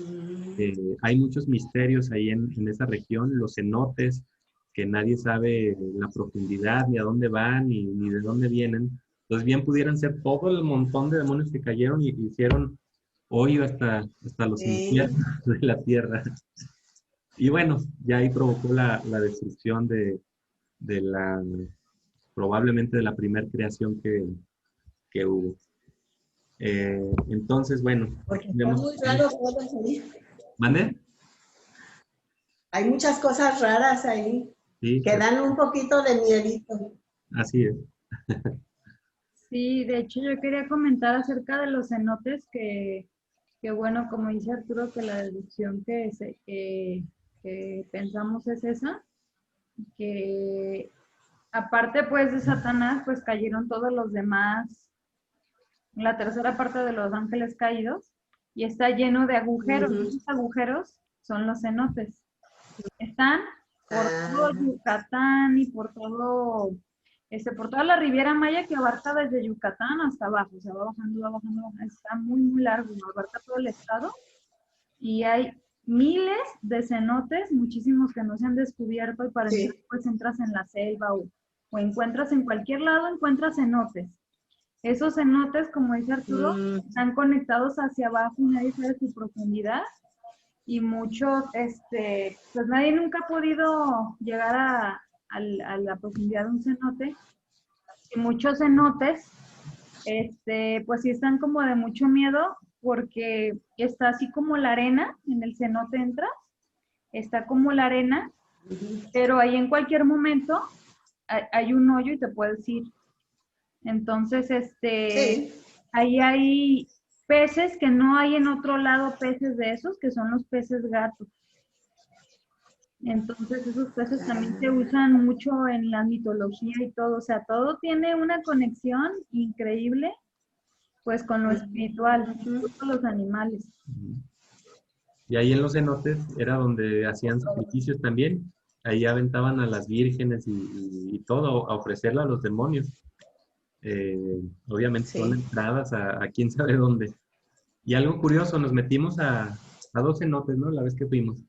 hay muchos misterios ahí en esa región, los cenotes, que nadie sabe la profundidad, ni a dónde van, ni de dónde vienen. Entonces bien pudieran ser todo el montón de demonios que cayeron y hicieron hoyo hasta los infiernos de la tierra. Y bueno, ya ahí provocó la destrucción de la, probablemente de la primera creación que hubo. Entonces, bueno. Vemos, muy raros todos ahí. ¿Mande? Hay muchas cosas raras ahí. Sí, que dan un poquito de miedito. así es. Sí, de hecho yo quería comentar acerca de los cenotes que bueno, como dice Arturo, que la deducción que pensamos es esa, que aparte pues de Satanás, pues cayeron todos los demás, la tercera parte de los ángeles caídos, y está lleno de agujeros. Esos agujeros son los cenotes. Están por todo Yucatán y por todo, por toda la Riviera Maya, que abarca desde Yucatán hasta abajo, o sea, va bajando, está muy, muy largo, abarca todo el estado, y hay miles de cenotes, muchísimos que no se han descubierto, y para entrar, pues entras en la selva o encuentras en cualquier lado, encuentras cenotes. Esos cenotes, como dice Arturo, están conectados hacia abajo y nadie sabe su profundidad. Y muchos, pues nadie nunca ha podido llegar a la profundidad de un cenote. Y muchos cenotes, pues sí están como de mucho miedo porque está así como la arena, en el cenote entras, está como la arena, pero ahí en cualquier momento hay un hoyo y te puedes ir. Entonces, ahí hay peces que no hay en otro lado, peces de esos, que son los peces gatos. Entonces, esos peces también se usan mucho en la mitología y todo. O sea, todo tiene una conexión increíble, pues, con lo espiritual, incluso los animales. Y ahí en los cenotes era donde hacían sacrificios también. Ahí aventaban a las vírgenes y todo, a ofrecerlo a los demonios. Obviamente son entradas a quién sabe dónde. Y algo curioso, nos metimos a 2 cenotes, ¿no? La vez que fuimos.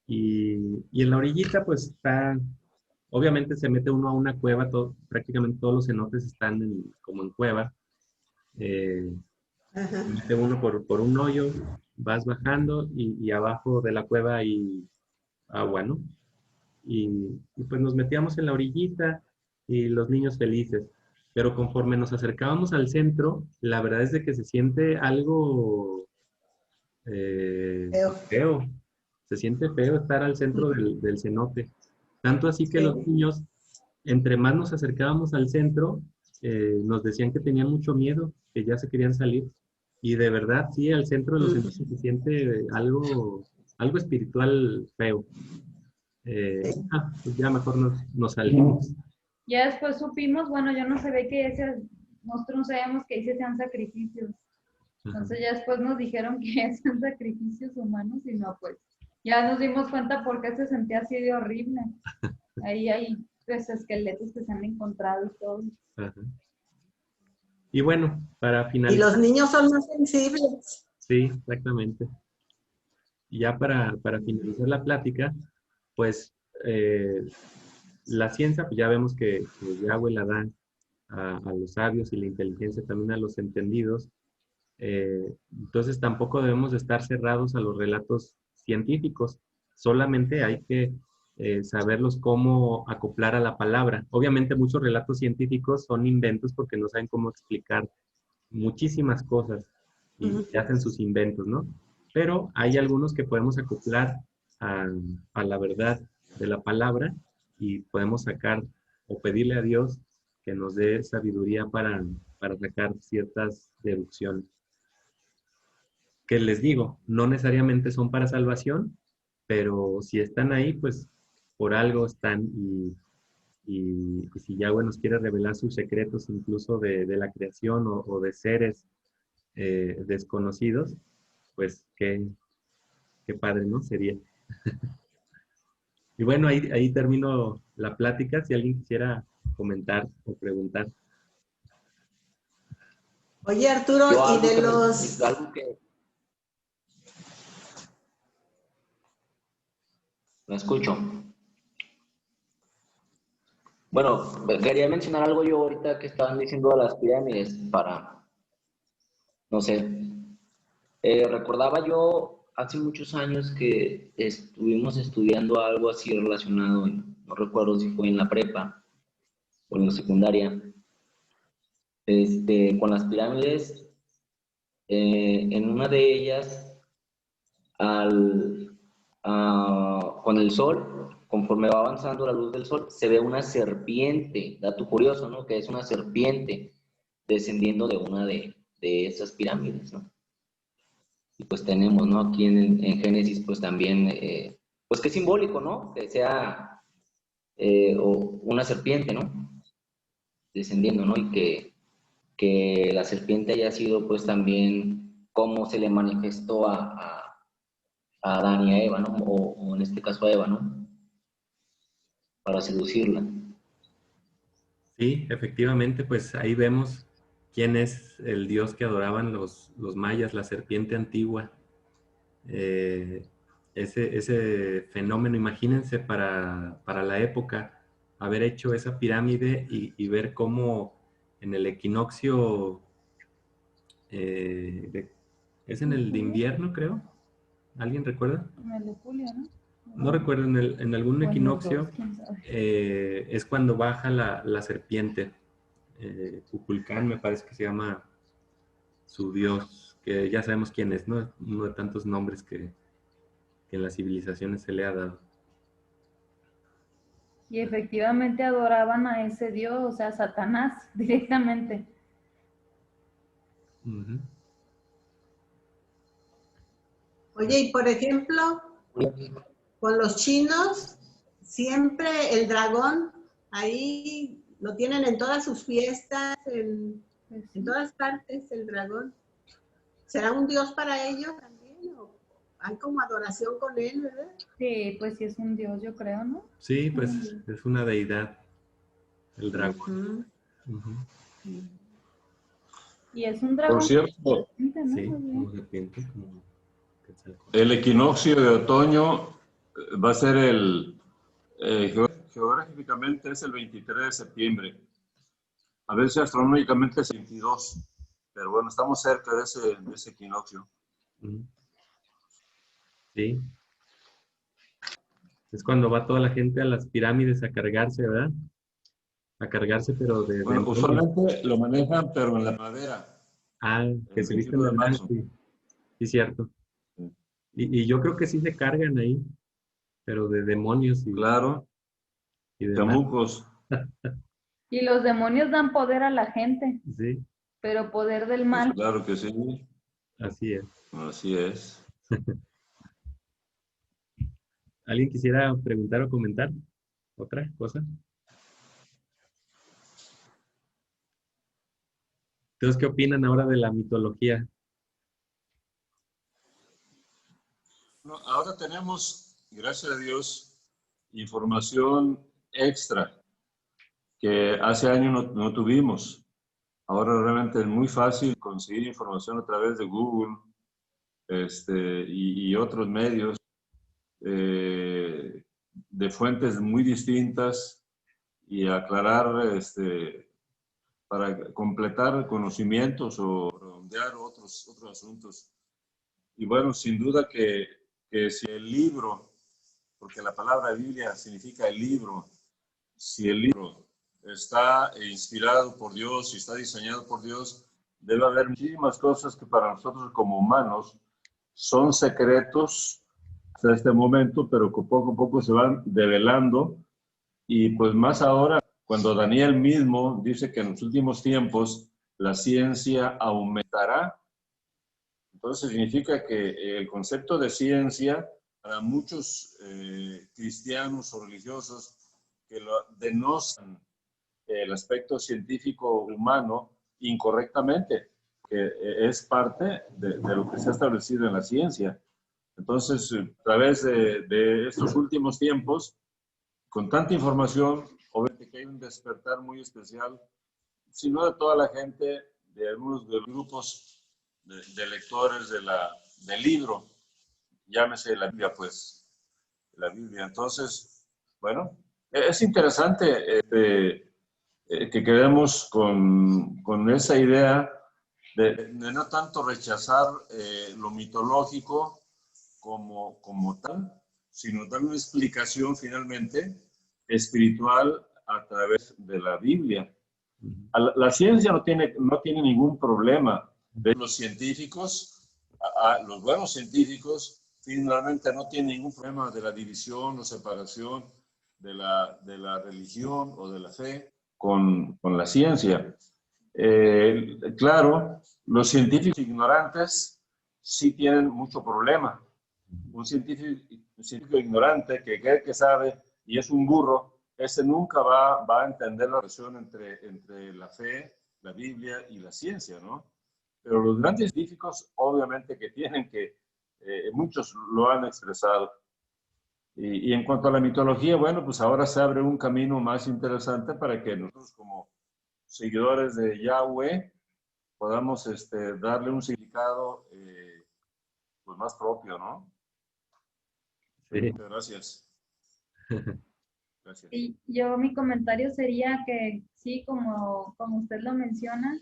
Y en la orillita, pues está, obviamente se mete uno a una cueva, prácticamente todos los cenotes están como en cueva. Se mete uno por un hoyo, vas bajando y abajo de la cueva hay agua, ¿no? Y pues nos metíamos en la orillita y los niños felices. Pero conforme nos acercábamos al centro, la verdad es de que se siente algo feo. Se siente feo estar al centro del cenote. Tanto así que los niños, entre más nos acercábamos al centro, nos decían que tenían mucho miedo, que ya se querían salir. Y de verdad, sí, al centro de los cenotes se siente algo espiritual feo. Pues ya mejor nos salimos. Ya después supimos, bueno, yo no sabía nosotros no sabíamos que ahí se hacían sacrificios. Entonces ya después nos dijeron que hacían sacrificios humanos y no, pues ya nos dimos cuenta por qué se sentía así de horrible. Ahí hay pues esqueletos que se han encontrado y todo. Ajá. Y bueno, para finalizar. Y los niños son más sensibles. Sí, exactamente. Y ya para finalizar la plática, pues la ciencia, pues ya vemos que Yahweh la da a los sabios y la inteligencia también a los entendidos. Entonces tampoco debemos estar cerrados a los relatos científicos. Solamente hay que saberlos cómo acoplar a la palabra. Obviamente muchos relatos científicos son inventos porque no saben cómo explicar muchísimas cosas y hacen sus inventos, ¿no? Pero hay algunos que podemos acoplar a la verdad de la palabra y podemos sacar o pedirle a Dios que nos dé sabiduría para sacar ciertas deducciones. Que les digo, no necesariamente son para salvación, pero si están ahí, pues por algo están y si Yahweh nos quiere revelar sus secretos incluso de la creación o de seres desconocidos, pues qué padre, ¿no? Sería. Y bueno, ahí termino la plática. Si alguien quisiera comentar o preguntar. Oye, Arturo, y de los... Me escucho. Bueno, quería mencionar algo yo ahorita que estaban diciendo de las pirámides para, no sé, recordaba yo hace muchos años que estuvimos estudiando algo así relacionado, no recuerdo si fue en la prepa o en la secundaria, con las pirámides. En una de ellas, con el sol, conforme va avanzando la luz del sol, se ve una serpiente, dato curioso, ¿no? Que es una serpiente descendiendo de una de esas pirámides, ¿no? Y pues tenemos, ¿no? Aquí en Génesis, pues también, pues que es simbólico, ¿no? Que sea una serpiente, ¿no? Descendiendo, ¿no? Y que la serpiente haya sido, pues también, cómo se le manifestó a Adán y a Eva, ¿no? O en este caso a Eva, ¿no? Para seducirla. Sí, efectivamente, pues ahí vemos quién es el dios que adoraban los mayas, la serpiente antigua. Ese fenómeno, imagínense para la época, haber hecho esa pirámide y ver cómo en el equinoccio, es en el de invierno, creo. ¿Alguien recuerda? En el de julio, ¿no? No recuerdo, en algún O en los equinoccio dos, quién sabe. es cuando baja la serpiente. Kukulcán me parece que se llama su dios, que ya sabemos quién es, ¿no? Uno de tantos nombres que en las civilizaciones se le ha dado. Y efectivamente adoraban a ese Dios, o sea, a Satanás, directamente. Uh-huh. Oye, y por ejemplo, con los chinos, siempre el dragón, ahí lo tienen en todas sus fiestas, en todas partes el dragón. ¿Será un dios para ellos también? ¿O hay como adoración con él, verdad? Sí, pues sí es un Dios, yo creo, ¿no? Sí, pues es una deidad, el dragón. Uh-huh. Uh-huh. Y es un dragón. Por cierto, ¿no? Sí, como serpiente, como el equinoccio de otoño va a ser geográficamente es el 23 de septiembre. A veces astronómicamente es el 22, pero bueno, estamos cerca de ese equinoccio. Sí. Es cuando va toda la gente a las pirámides a cargarse, ¿verdad? A cargarse, pero de... Bueno, usualmente lo manejan, pero en la madera. Ah, que se visten de blanco. Sí, sí, cierto. Sí. Y yo creo que sí se cargan ahí, pero de demonios. Claro. Y de camucos. Y los demonios dan poder a la gente. Sí. Pero poder del mal. Pues claro que sí. Así es. Así es. ¿Alguien quisiera preguntar o comentar otra cosa? ¿Ustedes qué opinan ahora de la mitología? No, ahora tenemos, gracias a Dios, información extra que hace años no tuvimos. Ahora realmente es muy fácil conseguir información a través de Google y otros medios de fuentes muy distintas y aclarar para completar conocimientos o redondear otros asuntos. Y bueno, sin duda que si el libro, porque la palabra Biblia significa el libro, si el libro está inspirado por Dios y está diseñado por Dios, debe haber muchísimas cosas que para nosotros como humanos son secretos hasta este momento, pero que poco a poco se van develando. Y pues más ahora, cuando Daniel mismo dice que en los últimos tiempos la ciencia aumentará, entonces significa que el concepto de ciencia para muchos cristianos o religiosos que lo denostan el aspecto científico humano incorrectamente, que es parte de lo que se ha establecido en la ciencia. Entonces, a través de estos últimos tiempos, con tanta información, obviamente que hay un despertar muy especial, si no de toda la gente, de algunos de los grupos de lectores del libro, llámese la Biblia, pues, la Biblia. Entonces, bueno, es interesante que quedemos con esa idea de no tanto rechazar lo mitológico como tal, sino dar una explicación finalmente espiritual a través de la Biblia. La ciencia no tiene ningún problema. De los científicos, los buenos científicos, finalmente no tienen ningún problema de la división o separación de la religión o de la fe con la ciencia. Claro, los científicos ignorantes sí tienen mucho problema. Un científico ignorante que cree que sabe y es un burro, ese nunca va a entender la relación entre la fe, la Biblia y la ciencia, ¿no? Pero los grandes científicos, obviamente que tienen que, muchos lo han expresado. Y en cuanto a la mitología, bueno, pues ahora se abre un camino más interesante para que nosotros como seguidores de Yahweh podamos darle un significado pues más propio, ¿no? Sí. Muchas gracias. Gracias. Y yo mi comentario sería que sí, como usted lo menciona,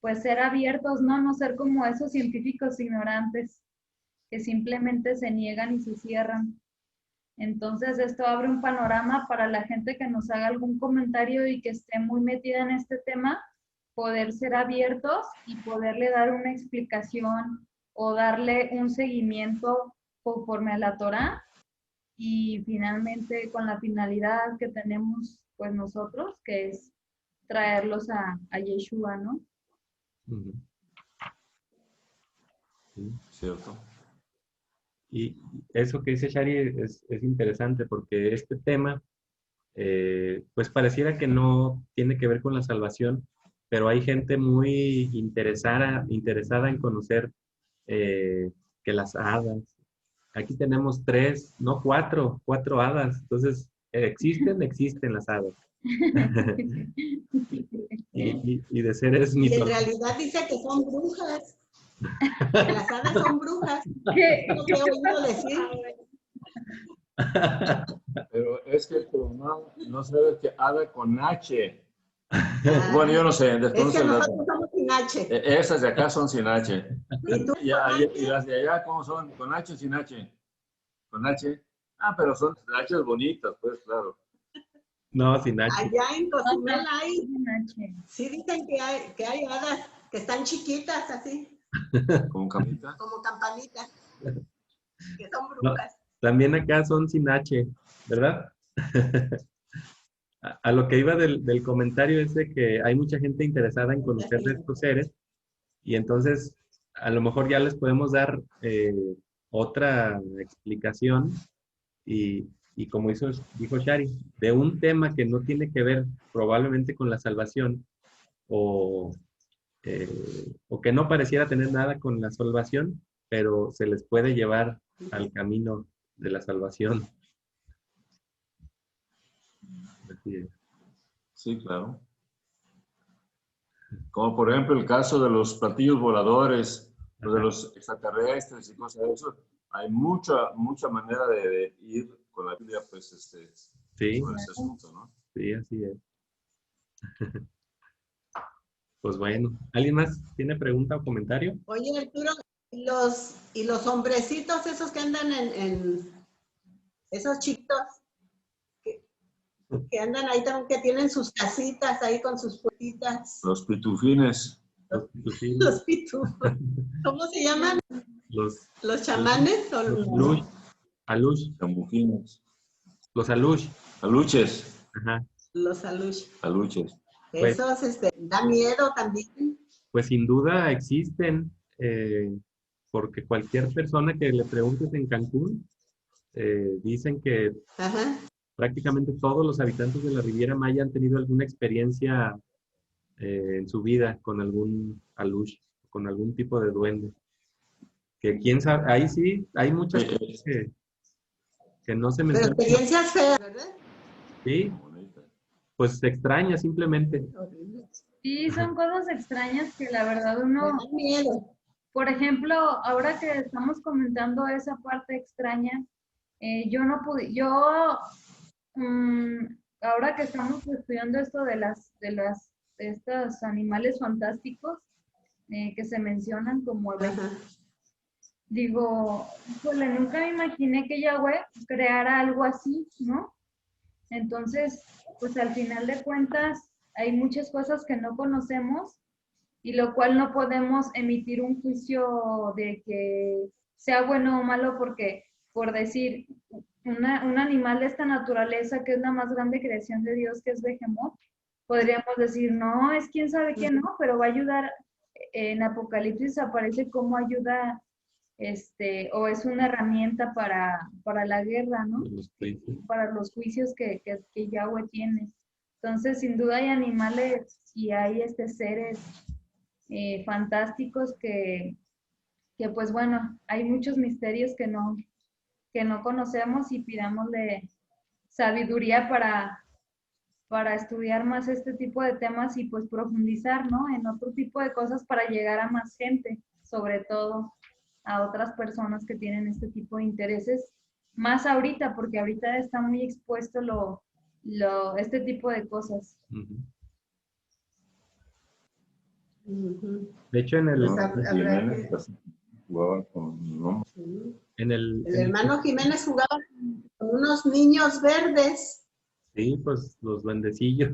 pues ser abiertos, ¿no? No ser como esos científicos ignorantes que simplemente se niegan y se cierran. Entonces esto abre un panorama para la gente que nos haga algún comentario y que esté muy metida en este tema, poder ser abiertos y poderle dar una explicación o darle un seguimiento conforme a la Torá. Y finalmente con la finalidad que tenemos pues nosotros, que es traerlos a Yeshua, ¿no? Ujú. Sí. Cierto. Y eso que dice Shari es interesante porque este tema, pues pareciera que no tiene que ver con la salvación, pero hay gente muy interesada en conocer que las hadas. Aquí tenemos 3, no 4 hadas. Entonces, existen las hadas. y de seres Y en mitológicos. realidad dice que son brujas. Que las hadas son brujas. ¿Qué? Es lo que he oído decir. Pero es que tu mamá no sabe que hada con H. Bueno, yo no sé, Es desconozco que el dato. nosotros somos sin H. Esas de acá son sin H. ¿Y tú? Y las de allá, ¿cómo son? ¿Con H o sin H? ¿Con H? Ah, pero son H bonitas, pues, claro. No, sin H. Allá en Cozumel hay, H. sí dicen que hay hadas que están chiquitas así, ¿Con camita? como campanitas, que son No, brujas. también acá son sin H, ¿verdad? A lo que iba del comentario es de que hay mucha gente interesada en conocer de estos seres y entonces a lo mejor ya les podemos dar otra explicación y como dijo Shari, de un tema que no tiene que ver probablemente con la salvación o que no pareciera tener nada con la salvación, pero se les puede llevar al camino de la salvación. Así es. Sí, claro. Como por ejemplo el caso de los platillos voladores, o de los extraterrestres y cosas de eso. Hay mucha manera de ir con la Biblia, pues, Sí, con ese asunto, ¿no? sí, así es. Pues bueno, ¿alguien más tiene pregunta o comentario? Oye, Arturo, y los hombrecitos esos que andan en esos chiquitos que andan ahí también, que tienen sus casitas ahí con sus puertitas, Los pitufines. los pitufos, ¿cómo se llaman? ¿Los chamanes? ¿O Los alush, Chambujines. los alush. Aluches. Ajá. los alush? Aluches. Pues- Esos da miedo también. Pues sin duda existen, porque cualquier persona que le preguntes en Cancún, dicen que Ajá. prácticamente todos los habitantes de la Riviera Maya han tenido alguna experiencia en su vida con algún alush, con algún tipo de duende. Que quién sabe, ahí sí, hay muchas cosas que no se Pero mencionan. experiencias feas, ¿verdad? Sí, pues extraña simplemente. Horribles. Sí, son cosas extrañas que la verdad Me uno, dan miedo. por ejemplo, ahora que estamos comentando esa parte extraña, yo no pude, ahora que estamos estudiando esto de estos animales fantásticos que se mencionan como Ajá. digo, híjole, nunca me imaginé que Yahweh creara algo así, ¿no? Entonces, pues al final de cuentas, hay muchas cosas que no conocemos y lo cual no podemos emitir un juicio de que sea bueno o malo porque por decir, un animal de esta naturaleza que es la más grande creación de Dios, que es Behemoth, podríamos decir, no, es quién sabe quién no, pero va a ayudar. En Apocalipsis aparece cómo ayuda, o es una herramienta para la guerra, ¿no? Para los juicios que Yahweh tiene. Entonces, sin duda hay animales y hay seres fantásticos que pues bueno, hay muchos misterios que no conocemos y pidámosle sabiduría para estudiar más este tipo de temas y pues profundizar, ¿no? En otro tipo de cosas para llegar a más gente, sobre todo a otras personas que tienen este tipo de intereses, más ahorita, porque ahorita está muy expuesto este tipo de cosas. De hecho, en el... Jugaba con, ¿no? El hermano Jiménez jugaba con unos niños verdes. Sí, pues los duendecillos.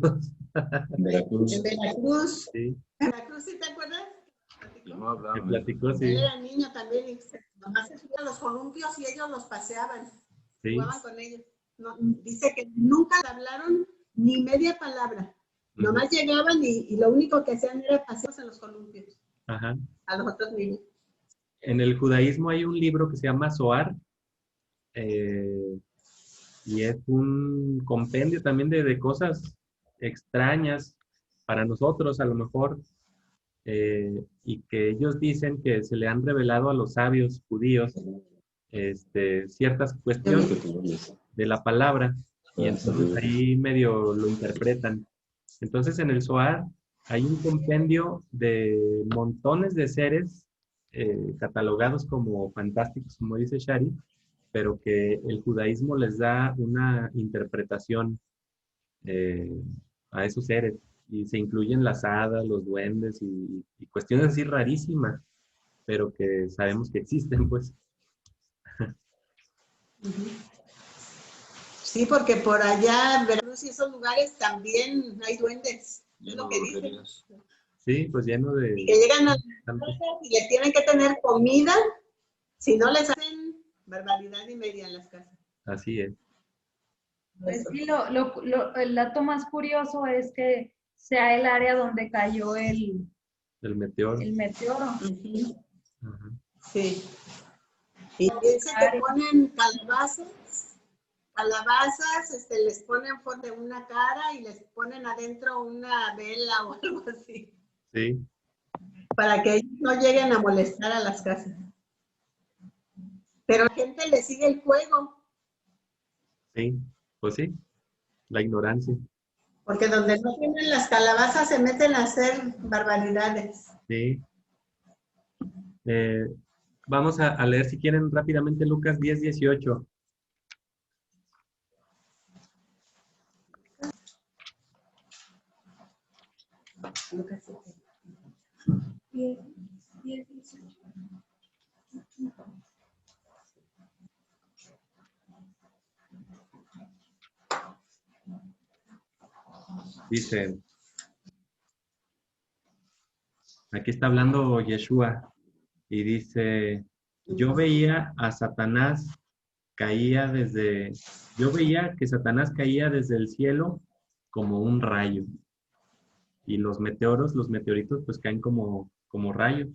En Veracruz. En Veracruz. Sí. ¿En Veracruz sí te acuerdas? No hablaba, Que platicó, sí. Él era niño también y nomás se subían a los columpios y ellos los paseaban. Sí. Jugaban con ellos. No, dice que nunca le hablaron ni media palabra. Nomás llegaban y lo único que hacían era paseos en los columpios. Ajá. A los otros niños. En el judaísmo hay un libro que se llama Zohar, y es un compendio también de cosas extrañas para nosotros, a lo mejor, y que ellos dicen que se le han revelado a los sabios judíos ciertas cuestiones de la palabra, y entonces ahí medio lo interpretan. Entonces en el Zohar hay un compendio de montones de seres catalogados como fantásticos, como dice Shari, pero que el judaísmo les da una interpretación a esos seres, y se incluyen las hadas, los duendes y cuestiones así rarísimas, pero que sabemos que existen, pues. Sí, porque por allá en Veracruz y esos lugares también hay duendes. Es lo que dicen. Sí, pues lleno de... Y que llegan a las casas y les tienen que tener comida, si no les hacen barbaridad y media en las casas. Así es. Pues sí, el dato más curioso es que sea el área donde cayó el meteoro. El meteoro. Ajá. Sí. Y piensa que ponen calabazas, les ponen por de una cara y les ponen adentro una vela o algo así. Sí. Para que ellos no lleguen a molestar a las casas. Pero la gente le sigue el juego. Sí, pues sí, la ignorancia. Porque donde no tienen las calabazas se meten a hacer barbaridades. Sí. Vamos a leer, si quieren, rápidamente Lucas 10:18. Lucas 10:18. Dice, aquí está hablando Yeshua, y dice, yo veía que Satanás caía desde el cielo como un rayo. Y los meteoritos, pues caen como rayos.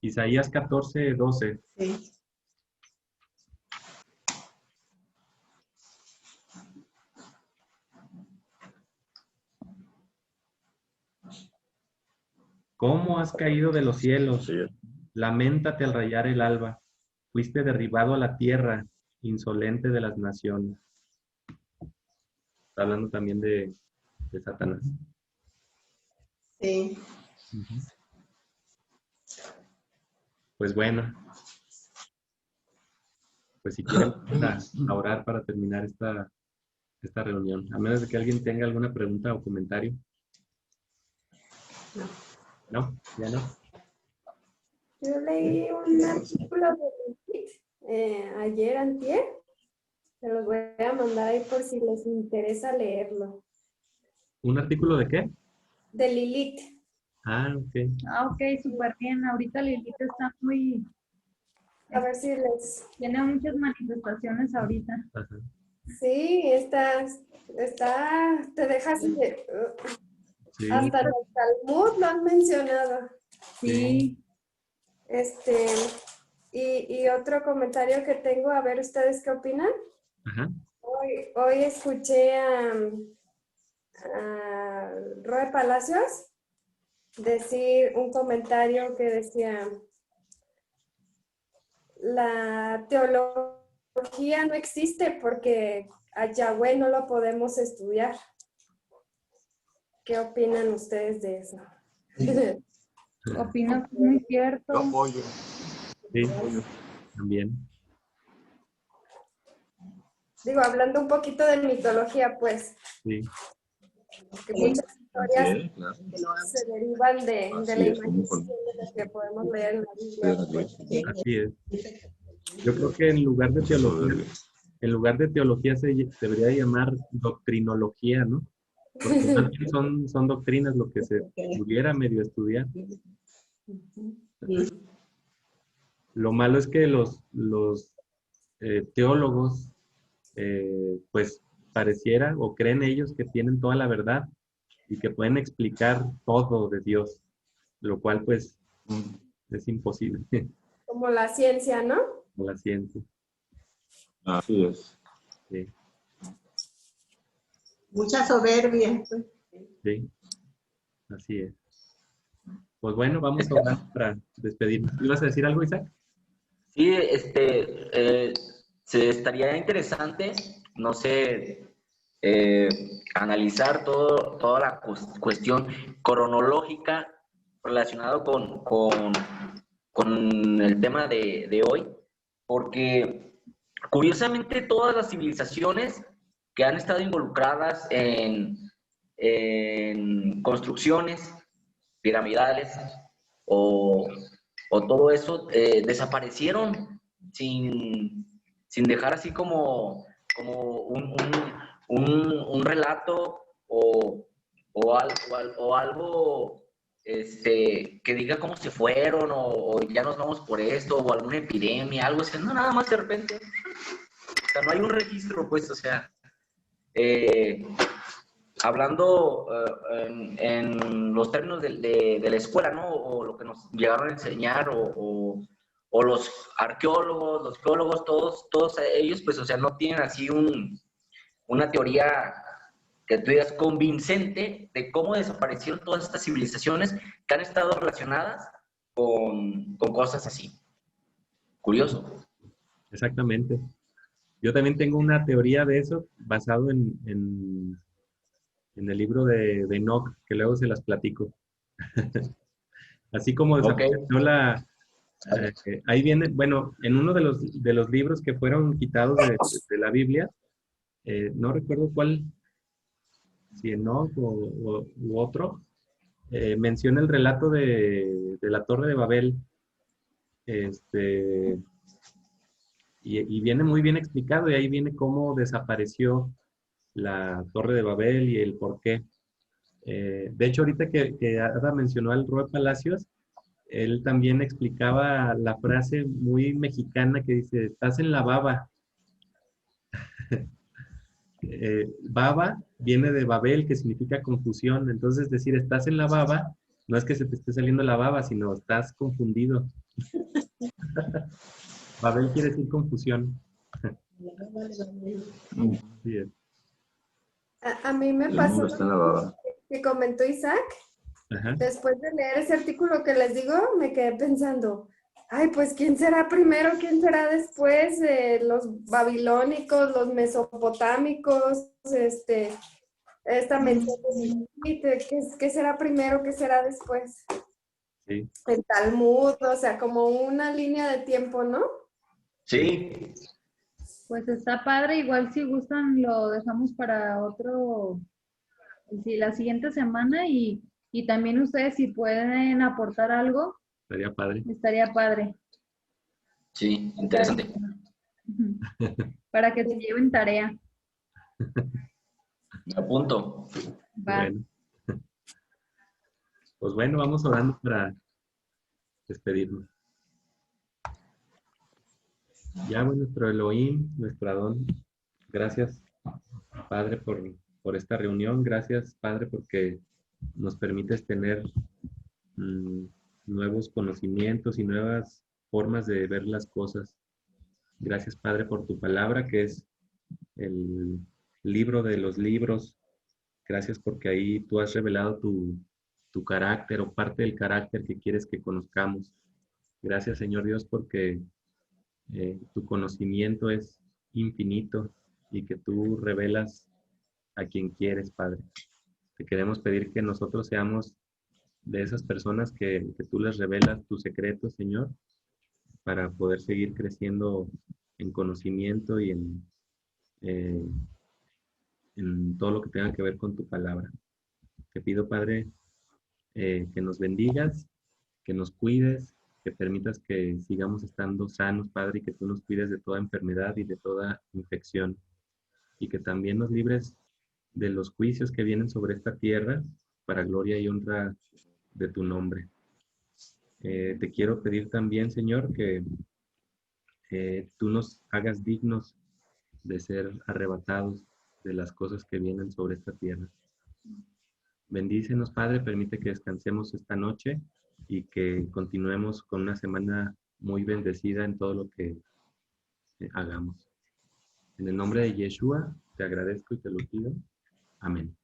Isaías 14:12. Sí. ¿Cómo has caído de los cielos? Laméntate al rayar el alba. Fuiste derribado a la tierra, insolente de las naciones. Está hablando también de Satanás. Sí. Pues bueno. Pues si quieren a orar para terminar esta reunión. A menos de que alguien tenga alguna pregunta o comentario. No, ya no. Yo leí un artículo de ayer, antier. Se los voy a mandar ahí por si les interesa leerlo. ¿Un artículo de qué? De Lilith. Ah, ok. Ah, ok, súper bien. Ahorita Lilith está muy A ver si les... Tiene muchas manifestaciones ahorita. Ajá. Sí, te dejas... Sí, Hasta el Talmud lo han mencionado. Sí. Y otro comentario que tengo, a ver ustedes qué opinan. ajá. Hoy escuché a Roe Palacios decir un comentario que decía, la teología no existe porque a Yahweh no lo podemos estudiar. ¿Qué opinan ustedes de eso? Opino que es muy Yo cierto. apoyo. Sí, también. Digo, hablando un poquito de mitología, pues, Sí, que muchas historias Sí, claro. se derivan de Así la es, como imaginación de lo que podemos leer en la Biblia. Pues. así es. Yo creo que en lugar de teología se debería llamar doctrinología, ¿no? Porque más bien son doctrinas lo que se pudiera medio estudiar. Lo malo es que los teólogos, pues pareciera o creen ellos que tienen toda la verdad y que pueden explicar todo de Dios, lo cual pues es imposible Como la ciencia, ¿no? con la ciencia. Así es. Sí, Mucha soberbia. sí, así es. Pues bueno, vamos a orar para despedirnos. ¿Ibas a decir algo, Isaac? Sí, se estaría interesante, no sé, analizar toda la cuestión cronológica relacionado con el tema de hoy, porque curiosamente todas las civilizaciones que han estado involucradas en construcciones piramidales o todo eso desaparecieron sin dejar así como un relato o algo que diga cómo se fueron o ya nos vamos por esto o alguna epidemia, algo así. No, nada más de repente. O sea, no hay un registro, pues, o sea, hablando en los términos de la escuela, ¿no? O lo que nos llegaron a enseñar, o los arqueólogos, los geólogos, todos ellos, pues, o sea, no tienen así una teoría que tú digas convincente de cómo desaparecieron todas estas civilizaciones que han estado relacionadas con cosas así. Curioso. Exactamente. Yo también tengo una teoría de eso basado en el libro de Enoch, que luego se las platico. Así como desapareció ahí viene, bueno, en uno de los libros que fueron quitados de la Biblia, no recuerdo cuál, si Enoch u otro, menciona el relato de la Torre de Babel, y viene muy bien explicado, y ahí viene cómo desapareció la Torre de Babel y el por qué. De hecho, ahorita que Ada mencionó al Roy Palacios, él también explicaba la frase muy mexicana que dice, estás en la baba. Baba viene de Babel, que significa confusión. Entonces, decir estás en la baba, no es que se te esté saliendo la baba, sino estás confundido. Babel quiere decir confusión. Sí, A mí me El pasó mundo está en la baba. que comentó Isaac. ajá. Después de leer ese artículo que les digo, me quedé pensando, ay, pues, ¿quién será primero? ¿Quién será después? Los babilónicos, los mesopotámicos, esta mención de ¿qué será primero? ¿Qué será después? Sí. El Talmud, o sea, como una línea de tiempo, ¿no? Sí. Pues está padre, igual si gustan lo dejamos para otro, sí, la siguiente semana y también ustedes si pueden aportar algo, Sería padre. estaría padre. Sí, interesante. Ujú. Para que se lleven tarea. A punto. Va. Bueno. Pues bueno, vamos orando para despedirnos. Yahweh, nuestro Elohim, nuestro Adón, gracias, Padre, por esta reunión. Gracias, Padre, porque nos permites tener mm, nuevos conocimientos y nuevas formas de ver las cosas. Gracias, Padre, por tu palabra, que es el libro de los libros. Gracias porque ahí tú has revelado tu carácter o parte del carácter que quieres que conozcamos. Gracias, Señor Dios, porque tu conocimiento es infinito y que tú revelas a quien quieres, Padre. Te queremos pedir que nosotros seamos de esas personas que tú les revelas tus secretos, Señor, para poder seguir creciendo en conocimiento y eh, en todo lo que tenga que ver con tu palabra. Te pido, Padre, que nos bendigas, que nos cuides, que permitas que sigamos estando sanos, Padre, y que tú nos cuides de toda enfermedad y de toda infección, y que también nos libres de los juicios que vienen sobre esta tierra para gloria y honra de tu nombre. Te quiero pedir también, Señor, que tú nos hagas dignos de ser arrebatados de las cosas que vienen sobre esta tierra. Bendícenos, Padre, permite que descansemos esta noche y que continuemos con una semana muy bendecida en todo lo que hagamos. En el nombre de Yeshua, te agradezco y te lo pido. Amén.